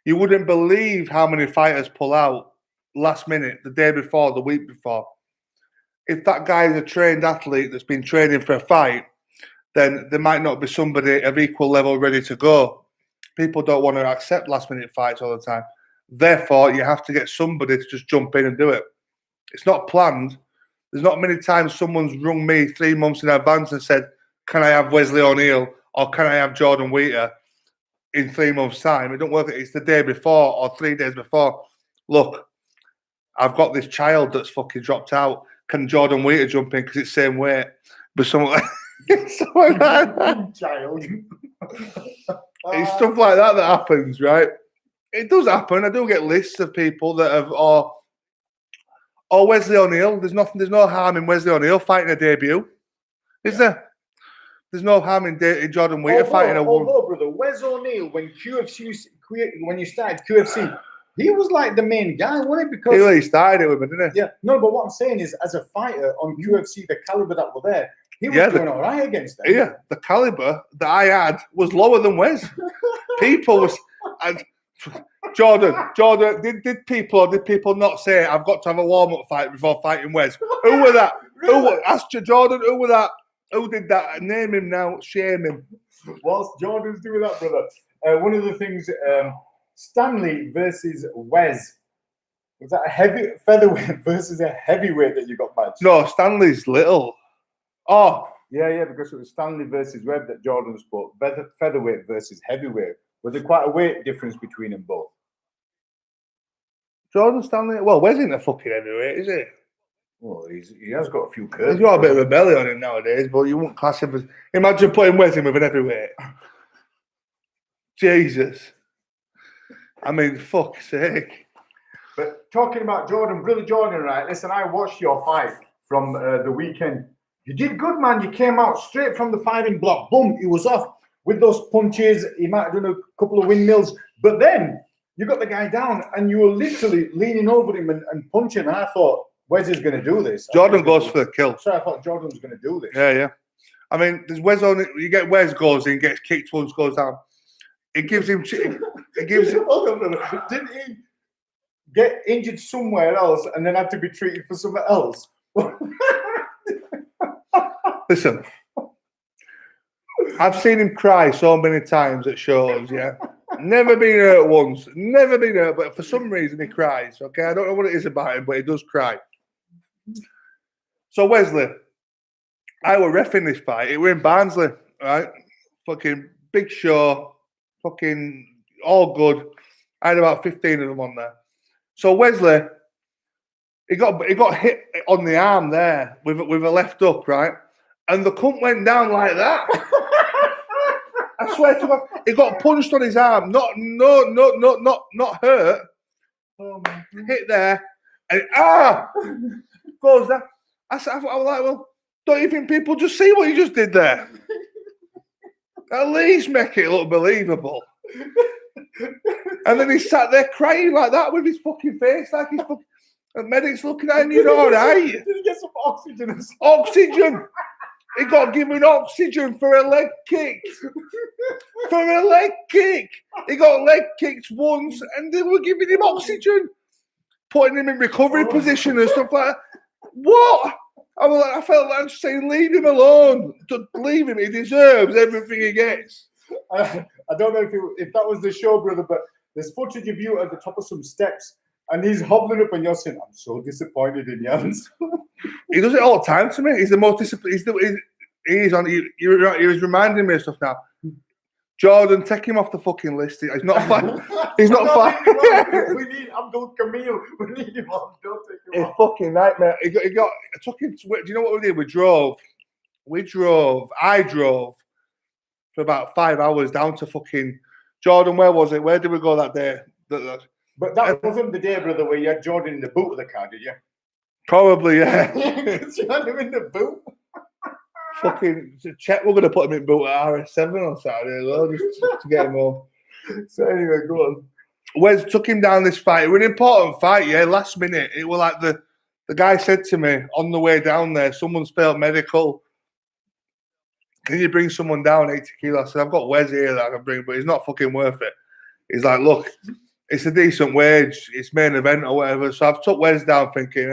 You wouldn't believe how many fighters pull out last minute, the day before, the week before. If that guy is a trained athlete that's been training for a fight, then there might not be somebody of equal level ready to go. People don't want to accept last-minute fights all the time. Therefore, you have to get somebody to just jump in and do it. It's not planned. There's not many times someone's rung me 3 months in advance and said, can I have Wesley O'Neill or can I have Jordan Wheater in 3 months' time? It don't work. It's the day before or 3 days before. Look, I've got this child that's fucking dropped out. Can Jordan Wheater jump in because it's the same weight? But something like that. Child. It's stuff like that happens, right? It does happen. I do get lists of people that have, or Wesley O'Neill. There's no harm in Wesley O'Neill fighting a debut, is there? there's no harm in Jordan Wheater fighting a woman. Although, brother, Wes O'Neill, when you started QFC, he was like the main guy, wasn't it? Because he started it with me, didn't he? Yeah, no, but what I'm saying is, as a fighter on QFC, the caliber that were there, he was doing all right against them. Yeah, the caliber that I had was lower than Wes. People was. Jordan, did people not say I've got to have a warm-up fight before fighting Wes? Who were that? Really? Ask Jordan, who were that? Who did that? Name him now, shame him. Whilst Jordan's doing that, brother, one of the things, Stanley versus Wes, was that a heavy featherweight versus a heavyweight that you got matched? No, Stanley's little. Oh. Yeah, because it was Stanley versus Webb that Jordan spoke. Featherweight versus heavyweight. Was there quite a weight difference between them both? Jordan Stanley? Well, Wes isn't a fucking heavyweight, is he? Well, he has got a few curves. He's got a bit of a belly on him nowadays, but you wouldn't class him as... Imagine putting Wes in with an heavyweight. Jesus. I mean, fuck's sake. But talking about Jordan, brother Jordan, right? Listen, I watched your fight from the weekend. You did good, man. You came out straight from the firing block. Boom, he was off with those punches. He might have done a couple of windmills. But then you got the guy down and you were literally leaning over him and punching. And I thought, Wes is going to do this. Jordan goes for the kill. So I thought Jordan was going to do this. Yeah. I mean, there's Wes on it. You get Wes goes in, gets kicked once, goes down. It gives him... It gives him... Didn't he get injured somewhere else and then had to be treated for something else? Listen, I've seen him cry so many times at shows, yeah. Never been hurt once, never been hurt, but for some reason he cries, okay? I don't know what it is about him, but he does cry. So, Wesley, I were reffing this fight. It were in Barnsley, right? Fucking big show, fucking all good. I had about 15 of them on there. So, Wesley, he got hit on the arm there with a left hook, right? And the cunt went down like that. I swear to God, he got punched on his arm, not hurt. Oh, hit there, and goes down. I was like, well, don't you think people just see what you just did there? At least make it look believable. And then he sat there crying like that with his fucking face, like he's fucking. And medics looking at him, you're all right. Did he get some oxygen? Oxygen. He got given oxygen for a leg kick. For a leg kick. He got leg kicked once and they were giving him oxygen. Putting him in recovery position and stuff like that. What? I felt like saying, leave him alone. Leave him. He deserves everything he gets. I don't know if that was the show, brother, but there's footage of you at the top of some steps and he's hobbling up and you're saying, I'm so disappointed in Jans. He does it all the time to me. He's the most disciplined. He was reminding me of stuff now. Jordan, take him off the fucking list. He's not fine. He's not fine. We need Abdul Kamil. We need him on. Don't take him It's off. fucking nightmare. I took him to, do you know what we did? I drove for about 5 hours down to fucking Jordan. Where was it? Where did we go that day? But that wasn't the day, brother, where you had Jordan in the boot of the car, did you? Probably, yeah. You had him in the boot. Fucking check. We're gonna put him in boot at RS7 on Saturday as well, just to get him home. So anyway, go on. Wes took him down this fight. It was an important fight, yeah. Last minute, it was like the guy said to me on the way down there, someone's failed medical. Can you bring someone down 80 kilos? I said, I've got Wes here that I can bring, but he's not fucking worth it. He's like, look, it's a decent wage, it's main event or whatever. So I've took Wes down thinking,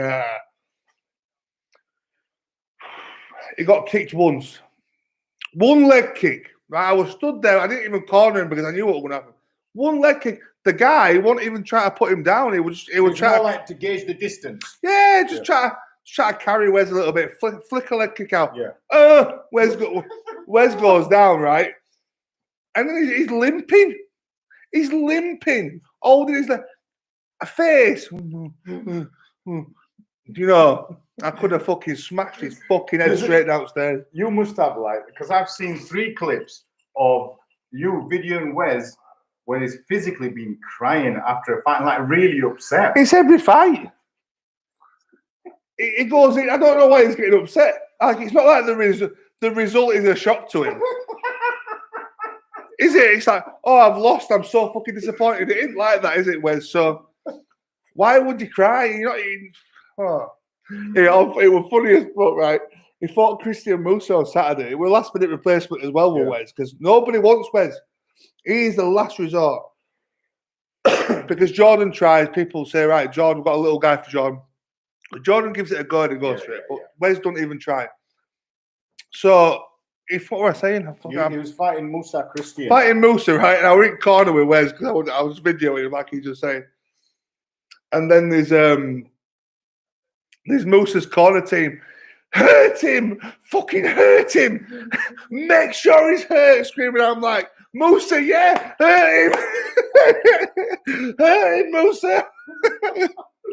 He got kicked once. One leg kick. Right, I was stood there. I didn't even corner him because I knew what was going to happen. One leg kick. The guy won't even try to put him down. He was trying more like to gauge the distance. Yeah, try to carry Wes a little bit. Flick a leg kick out. Yeah. Wes goes down, right? And then he's limping. He's limping. Holding his face. You know, I could have fucking smashed his fucking head straight downstairs. You must have, because I've seen 3 clips of you videoing Wes when he's physically been crying after a fight, really upset. It's every fight. He goes in. I don't know why he's getting upset. It's not like there the result is a shock to him. Is it? It's like, oh, I've lost. I'm so fucking disappointed. It isn't like that, is it, Wes? So why would you cry? You're not even. Oh. It was funny as fuck, right? He fought Christian Musa on Saturday. It was a last minute replacement as well with Wes because nobody wants Wes. He's the last resort. Because Jordan tries, people say, right, Jordan, we've got a little guy for Jordan. But Jordan gives it a go and it goes for it. But Wes don't even try. So, what was I saying? He was fighting Musa Christian. Fighting Musa, right? And I was in corner with Wes because I was videoing him, like he just saying. And then there's Musa's corner team. Hurt him! Fucking hurt him! Make sure he's hurt! Screaming. I'm like, Musa, yeah! Hurt him! Hurt him, Musa!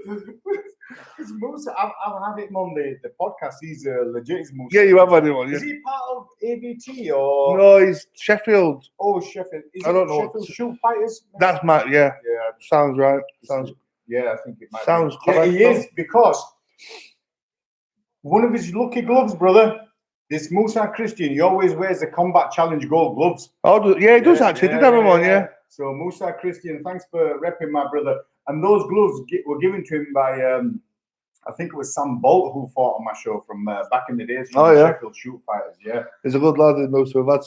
Because Musa, I've had him on the podcast. He's legit. He's Musa. Yeah, you have had him on. Yeah. Is he part of ABT or? No, he's Sheffield. Oh, Sheffield. I don't know. Sheffield Shoot Fighters? That's my, yeah. Sounds right. Yeah, I think it might sounds be. correct. Yeah, he is, because one of his lucky gloves, brother, this Musa Christian, he always wears the Combat Challenge gold gloves. Oh, yeah, he does actually. Did have him on, yeah. So Musa Christian, thanks for repping my brother. And those gloves were given to him by, I think it was Sam Bolt who fought on my show from back in the days from Sheffield Shoot Fighters. Yeah, he's a good lad, Musa. We've had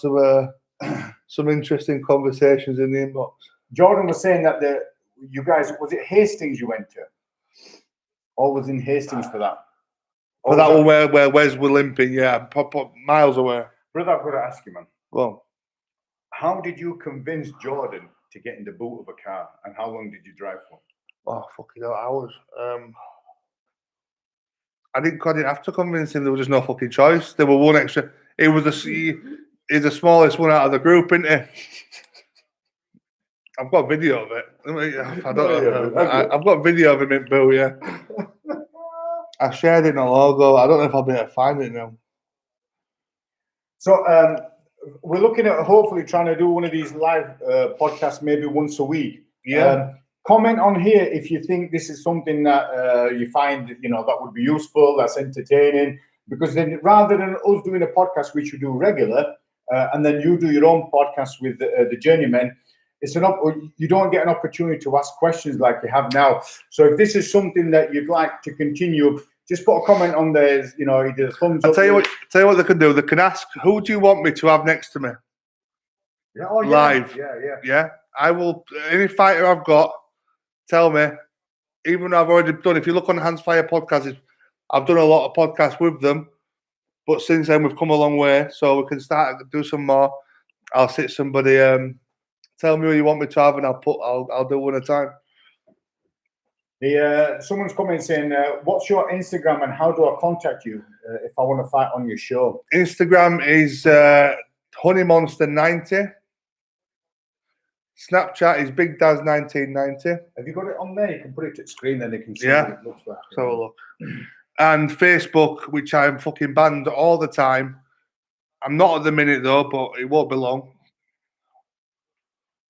some interesting conversations in the inbox. Jordan was saying that you guys, was it Hastings you went to? Or was in Hastings for that? For that one where Wes were limping, yeah, miles away. Brother, I've got to ask you, man. Well, how did you convince Jordan to get in the boot of a car, and how long did you drive for? Oh, fucking hell, hours. I didn't have to convince him. There was just no fucking choice. There were one extra. It was he's the smallest one out of the group, isn't he? I've got video of it. I don't know. I've got video of him in Boo, yeah. I shared it in a logo. I don't know if I'll be able to find it now. So we're looking at hopefully trying to do one of these live podcasts maybe once a week. Yeah. Comment on here if you think this is something that you find that would be useful, that's entertaining. Because then rather than us doing a podcast which we do regular, and then you do your own podcast with the Journeymen, you don't get an opportunity to ask questions like you have now. So if this is something that you'd like to continue, just put a comment on there. Either a thumbs up. I'll tell you what they can do. They can ask, "Who do you want me to have next to me?" Yeah, live. Yeah. I will. Any fighter I've got, tell me. Even though I've already done. If you look on Hands Fire podcast, I've done a lot of podcasts with them. But since then, we've come a long way, so we can start to do some more. I'll sit somebody. Tell me who you want me to have, and I'll do one at a time. Someone's coming saying, "What's your Instagram and how do I contact you if I want to fight on your show?" Instagram is honeymonster90. Snapchat is BigDaz1990. Have you got it on there? You can put it to the screen, then they can see what it looks like. Let's have a look. And Facebook, which I'm fucking banned all the time. I'm not at the minute though, but it won't be long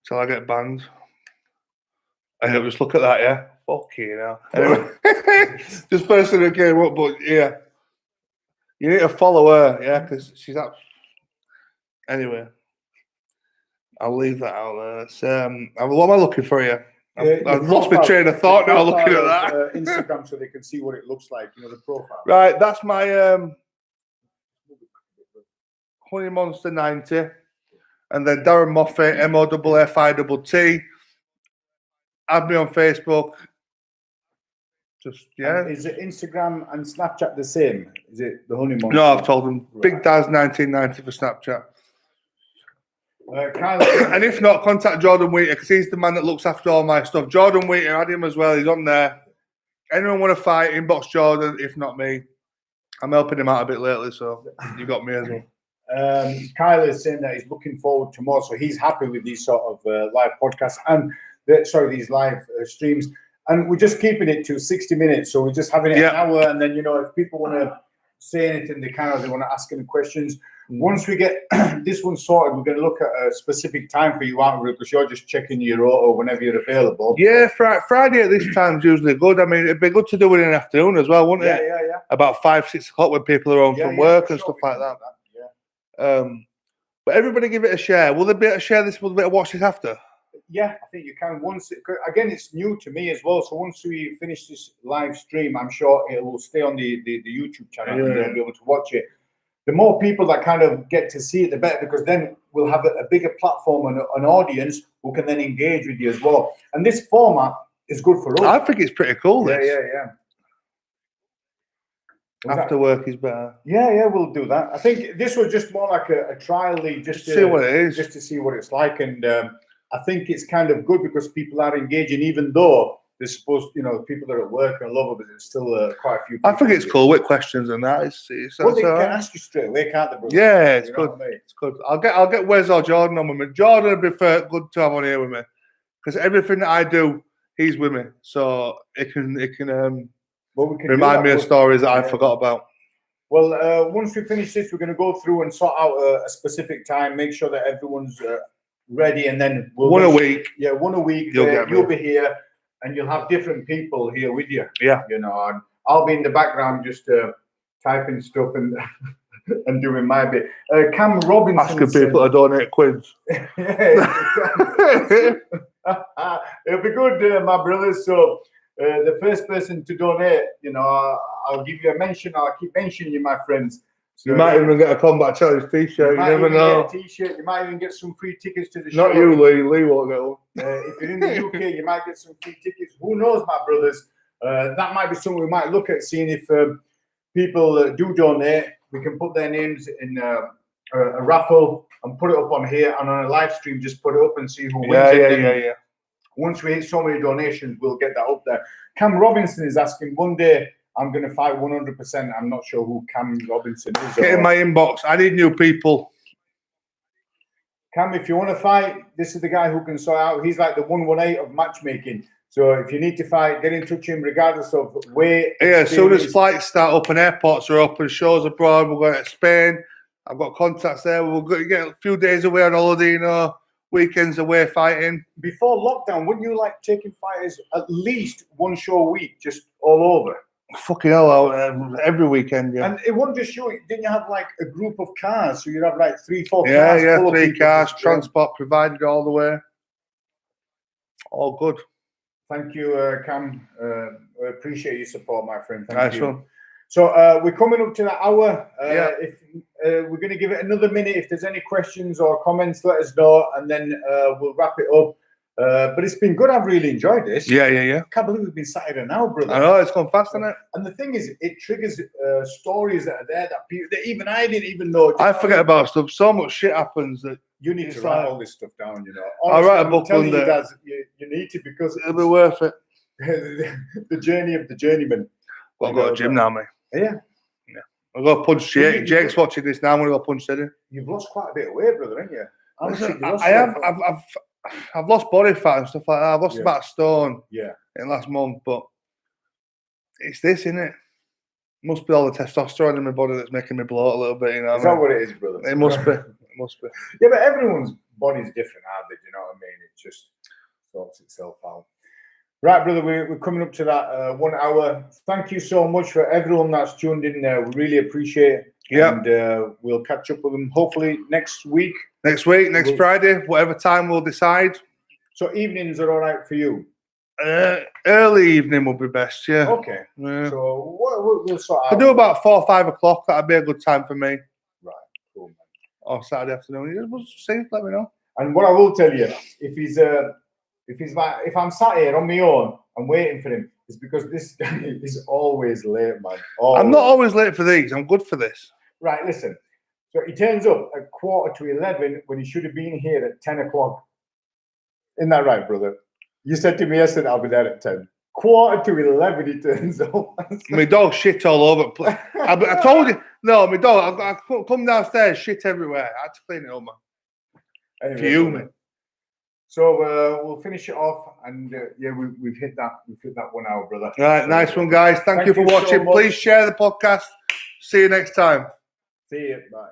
till I get banned. I'll just look at that, yeah. Fucking hell. Anyway, just first thing that came up, but yeah. You need to follow her, yeah, because she's up. Anyway, I'll leave that out there. What am I looking for here? I've lost my train of thought now looking at that. Instagram so they can see what it looks like, the profile. Right, that's my Honey Monster 90. And then Darren Moffitt, MOFFITT. Add me on Facebook. Just, yeah. And is it Instagram and Snapchat the same? Is it the Honey Monster? No, I've told them. Right. Big Daz 1990 for Snapchat. And if not, contact Jordan Wheater because he's the man that looks after all my stuff. Jordan Wheater, add him as well. He's on there. Anyone want to fight? Inbox Jordan. If not me, I'm helping him out a bit lately, so you got me as well. Kyle is saying that he's looking forward to more, so he's happy with these sort of live podcasts and these live streams. And we're just keeping it to 60 minutes, so we're just having it an hour. And then if people want to say anything, they want to ask any questions. Once we get this one sorted, we're going to look at a specific time for you, aren't we? Because you're just checking your auto whenever you're available. Yeah, Friday at this time is usually good. I mean, it'd be good to do it in the afternoon as well, wouldn't it? Yeah. About 5, 6 o'clock when people are home from work and stuff like that. But everybody give it a share. Will they be able to share this? Will they be able to watch this after? Yeah, I think you can. Again, it's new to me as well. So once we finish this live stream, I'm sure it will stay on the YouTube channel and they'll be able to watch it. The more people that kind of get to see it, the better, because then we'll have a bigger platform and an audience who can then engage with you as well. And this format is good for us. I think it's pretty cool. Yeah. After work is better. Yeah, we'll do that. I think this was just more like a trial, just to see what it is, just to see what it's like. And I think it's kind of good because people are engaging, even though they're supposed, people that are at work and love it, but there's still quite a few people. I think it's cool with questions and that. Well, they can ask you straight away, can't they, brother? Yeah, it's good. I mean? It's good. I'll get Wes or Jordan on with me. Jordan would be good to have on here with me because everything that I do, he's with me, so it can remind me of stories that I forgot about. Well, once we finish this, we're going to go through and sort out a specific time, make sure that everyone's ready, and then one a week. Yeah, one a week. You'll be here, and you'll have different people here with you. Yeah, and I'll be in the background just typing stuff and and doing my bit. Cam Robinson asking people to donate quids. It'll be good, my brothers. So the first person to donate, I'll give you a mention. I'll keep mentioning you, my friends. So you might even get a Combat Challenge t-shirt. You never know. Get a t-shirt. You might even get some free tickets to the show. Not you, Lee. Lee won't get one. If you're in the UK, you might get some free tickets. Who knows, my brothers? That might be something we might look at, seeing if people do donate. We can put their names in a raffle and put it up on here, and on a live stream, just put it up and see who wins. Yeah. Once we hit so many donations, we'll get that up there. Cam Robinson is asking, one day I'm going to fight 100%. I'm not sure who Cam Robinson is. Get in my inbox. I need new people. Cam, if you want to fight, this is the guy who can sort out. He's like the 118 of matchmaking. So if you need to fight, get in touch with him regardless of weight. Yeah, as soon as flights start up and airports are open, shows abroad, we're going to Spain. I've got contacts there. We'll get a few days away on holiday, weekends away fighting. Before lockdown, wouldn't you like taking fighters at least one show a week, just all over? Fucking hell, every weekend, yeah. And it wasn't just you. Didn't you have like a group of cars? So you'd have like 3-4 cars. Yeah, 3 cars, transport provided all the way. All good. Thank you, Cam. I appreciate your support, my friend. Thank you. One. So we're coming up to that hour. If we're going to give it another minute. If there's any questions or comments, let us know, and then we'll wrap it up. But it's been good. I've really enjoyed this. Yeah. I can't believe we've been sat here an hour, brother. I know, it's gone fast, hasn't it? And the thing is, it triggers stories that are there that even I didn't even know. I forget about stuff. So much shit happens that you need to write all this stuff down. Honestly, I'll write a book one day. You need to, because it'll be worth it. The journey of the journeyman. I've got a gym now, mate. Yeah. I've got to punch Jake. Jake's watching this now. I'm going to go punch Teddy. You've lost quite a bit of weight, brother, haven't you? I have. I've lost body fat and stuff like that. I've lost about a stone. Yeah. In the last month, but it's this, isn't it? Must be all the testosterone in my body that's making me bloat a little bit. Is that what it is, brother? It must be. It must be. Yeah, but everyone's body's different, aren't they? Do you know what I mean? It just sorts itself out. Right, brother, we're coming up to that 1 hour. Thank you so much for everyone that's tuned in there. We really appreciate it. Yeah. And we'll catch up with them hopefully next week. Next Friday, whatever time we'll decide. So evenings are all right for you? Early evening will be best, yeah. Okay. Yeah. So we'll sort out. I'll do about 4 or 5 o'clock. That'd be a good time for me. Right, cool, man. Or Saturday afternoon. Let me know. And what I will tell you, if I'm sat here on my own and waiting for him, it's because this guy is always late, man. Always. I'm not always late for these. I'm good for this. Right, listen. So he turns up at 11:15 when he should have been here at 10 o'clock. Isn't that right, brother? You said to me yesterday, I'll be there at 10. 11:15 he turns up. My dog shit all over. I told you. No, my dog, I come downstairs, shit everywhere. I had to clean it up, man. Anyway, fuming. So we'll finish it off, and we've hit that 1 hour, brother. Right, so, nice one, guys. Thank you for watching. So please share the podcast. See you next time. See you. Bye.